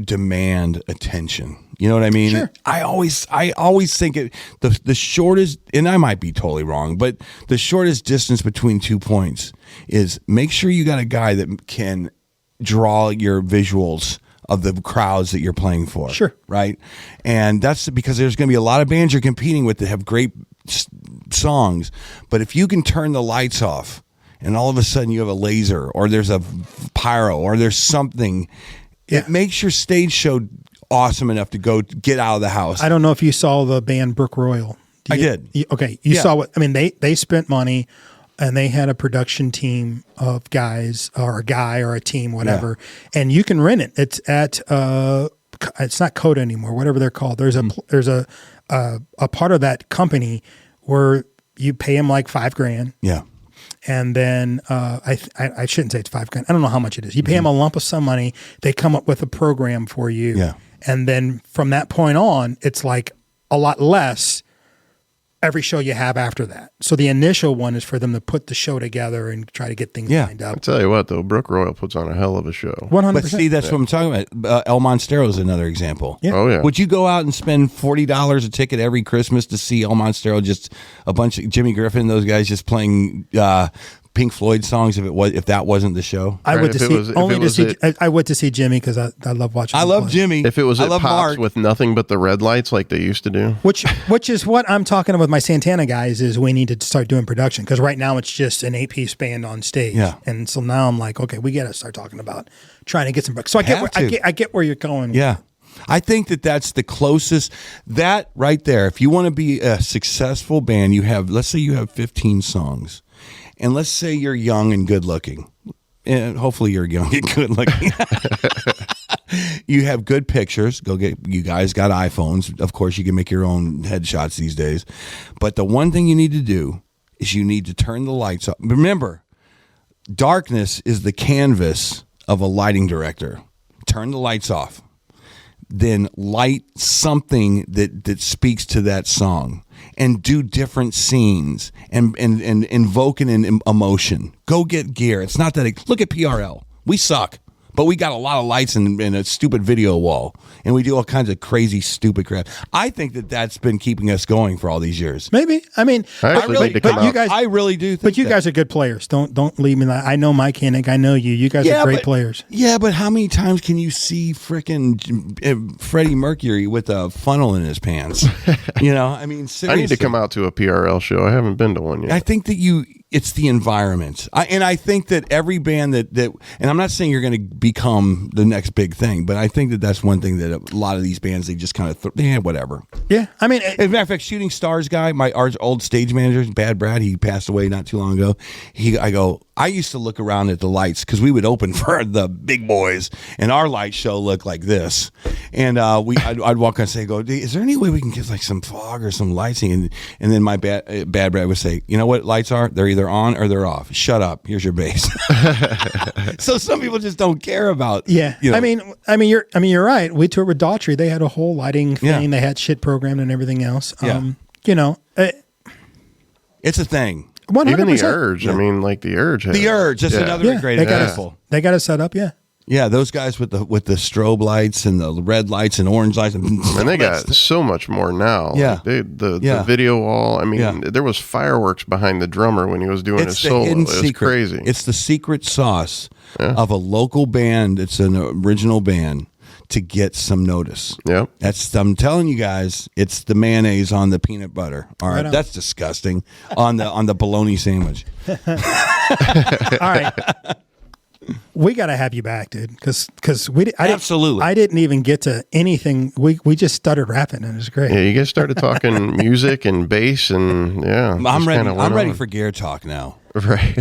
demand attention? You know what I mean? Sure. I always think the shortest, and I might be totally wrong, but the shortest distance between 2 points is make sure you got a guy that can draw your visuals of the crowds that you're playing for. Sure. Right? And that's because there's going to be a lot of bands you're competing with that have great songs, but if you can turn the lights off and all of a sudden you have a laser or there's a pyro or there's something, it makes your stage show awesome enough to go get out of the house. I don't know if you saw the band Brook Royal. I did. You saw what, I mean, they spent money and they had a production team of guys or a guy or a team, whatever, and you can rent it. It's at, it's not Coda anymore, whatever they're called. There's a part of that company where you pay them like $5,000. Yeah. and then I shouldn't say it's $5,000. I don't know how much it is. You pay them a lump of some money. They come up with a program for you. Yeah. And then from that point on, it's like a lot less every show you have after that. So the initial one is for them to put the show together and try to get things lined up. I'll tell you what, though, Brook Royal puts on a hell of a show. 100%. But see, that's what I'm talking about. El Monstero is another example. Yeah. Oh, yeah. Would you go out and spend $40 a ticket every Christmas to see El Monstero, just a bunch of Jimmy Griffin, those guys just playing Pink Floyd songs if that wasn't the show? I would Right, I would to see Jimmy because I love watching. I him love play. Jimmy. If it was I at love Pops Mark. with nothing but the red lights like they used to do. Which is what I'm talking with my Santana guys is we need to start doing production because right now it's just an 8-piece band on stage. Yeah. And so now I'm like, okay, we got to start talking about trying to get some. So I get where you're going. Yeah. I think that's the closest, that right there. If you want to be a successful band, let's say you have 15 songs, and let's say you're young and good looking, and hopefully you're young and good looking. You have good pictures. You guys got iPhones. Of course, you can make your own headshots these days. But the one thing you need to do is you need to turn the lights off. Remember, darkness is the canvas of a lighting director. Turn the lights off. Then light something that speaks to that song and do different scenes and invoke an emotion. Go get gear. It's not that. Look at PRL. We suck, but we got a lot of lights and a stupid video wall, and we do all kinds of crazy, stupid crap. I think that's been keeping us going for all these years. Maybe. I mean, I actually need to come out. I really do think but you guys are good players. Don't leave me that. I know Mike Hennig. I know you. You guys are great players. Yeah, but how many times can you see frickin' Freddie Mercury with a funnel in his pants? I mean, seriously. I need to come out to a PRL show. I haven't been to one yet. I think that it's the environment. I think that every band that and I'm not saying you're going to become the next big thing, but I think that's one thing that a lot of these bands, they just kind of, whatever. Yeah. I mean, As a matter of fact, Shooting Stars guy, our old stage manager, Bad Brad, he passed away not too long ago. I used to look around at the lights because we would open for the big boys, and our light show looked like this. And I'd walk and say, is there any way we can get like some fog or some lighting? And then my Bad Brad would say, you know what lights are? They're either on or they're off. Shut up. Here's your bass. So some people just don't care about. Yeah. I mean, you're right. We toured with Daughtry. They had a whole lighting thing. Yeah. They had shit programmed and everything else. Yeah. It's a thing. 100%. Even the Urge. I mean, like the Urge. The Urge. That's another great example. They got it set up. Yeah. Yeah, those guys with the strobe lights and the red lights and orange lights, and they got so much more now. Yeah, like the video wall. I mean, there was fireworks behind the drummer when he was doing his solo. It was crazy. It's the secret sauce of a local band. It's an original band to get some notice. Yeah, I'm telling you guys, it's the mayonnaise on the peanut butter. All right, that's disgusting on the bologna sandwich. All right. We got to have you back, dude, because Absolutely. I didn't even get to anything. We just started rapping, and it was great. Yeah, you guys started talking music and bass, and I'm ready. I'm ready for gear talk now. Right.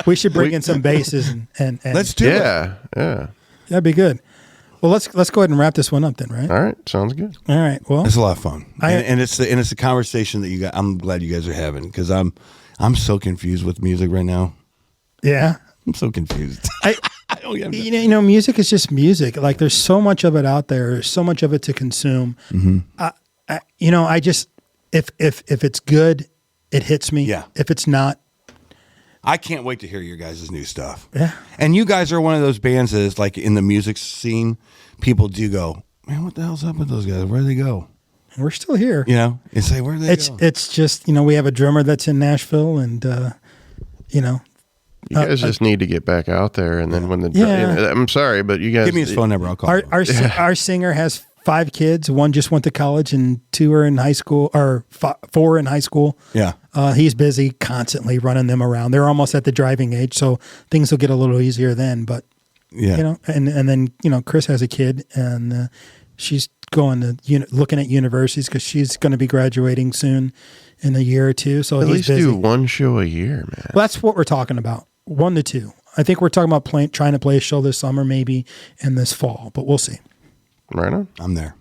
We should bring in some basses and let's do it. Yeah. That'd be good. Well, let's go ahead and wrap this one up then, right? All right, sounds good. All right. Well, it's a lot of fun, and it's a conversation that you guys. I'm glad you guys are having because I'm so confused with music right now. Yeah. I'm so confused. I don't get music is just music. Like there's so much of it out there. There's so much of it to consume. Mm-hmm. I just if it's good, it hits me. Yeah. If it's not, I can't wait to hear your guys' new stuff. Yeah. And you guys are one of those bands that is like in the music scene, people do go, man, what the hell's up with those guys? Where do they go? We're still here. And say, where do they go? It's just, we have a drummer that's in Nashville and, You guys just need to get back out there, and then when I'm sorry, but you guys give me his phone number. I'll call him. Our singer has 5 kids. 1 just went to college, and 2 are in high school, or 4 in high school. Yeah, he's busy constantly running them around. They're almost at the driving age, so things will get a little easier then. But and then Chris has a kid, and she's going to looking at universities because she's going to be graduating soon in a year or 2. So at he's least busy. do 1 show a year, man. Well, that's what we're talking about. 1 to 2. I think we're talking about trying to play a show this summer, maybe, and this fall, but we'll see. Right on. I'm there.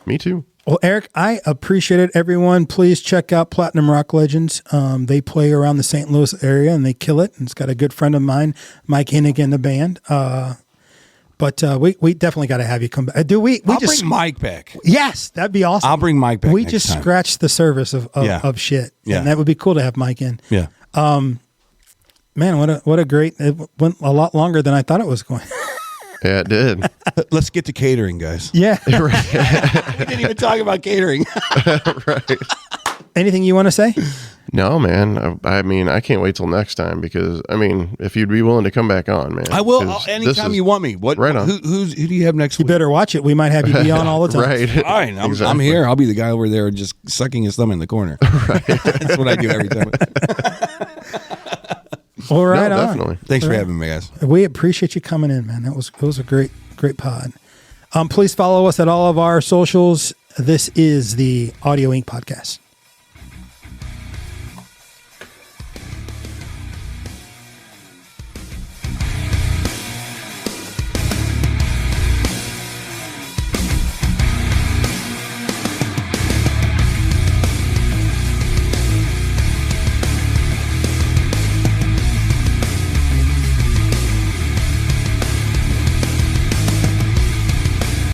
Me too. Well, Eric, I appreciate it. Everyone, please check out Platinum Rock Legends. They play around the St. Louis area and they kill it. And it's got a good friend of mine, Mike Hennig, in the band. But we definitely got to have you come back. I'll bring Mike back. Yes, that'd be awesome. I'll bring Mike back. We next just time. scratched the surface of shit. Yeah. And that would be cool to have Mike in. Yeah. Man, what a great, it went a lot longer than I thought it was going. Yeah, it did. Let's get to catering, guys. Yeah. We didn't even talk about catering. Right. Anything you want to say? No, man. I mean, I can't wait till next time because, I mean, if you'd be willing to come back on, man. I will 'cause this anytime is- you want me. What? Right on. Who do you have next You week? better watch it. We might have you be on all the time. Right. All right, I'm Exactly. here. I'll be the guy over there just sucking his thumb in the corner. Right. That's what I do every time. All right, No, on. definitely. Thanks for having me, guys. We appreciate you coming in, man. It was a great pod. Please follow us at all of our socials. This is the Audio Inc. podcast.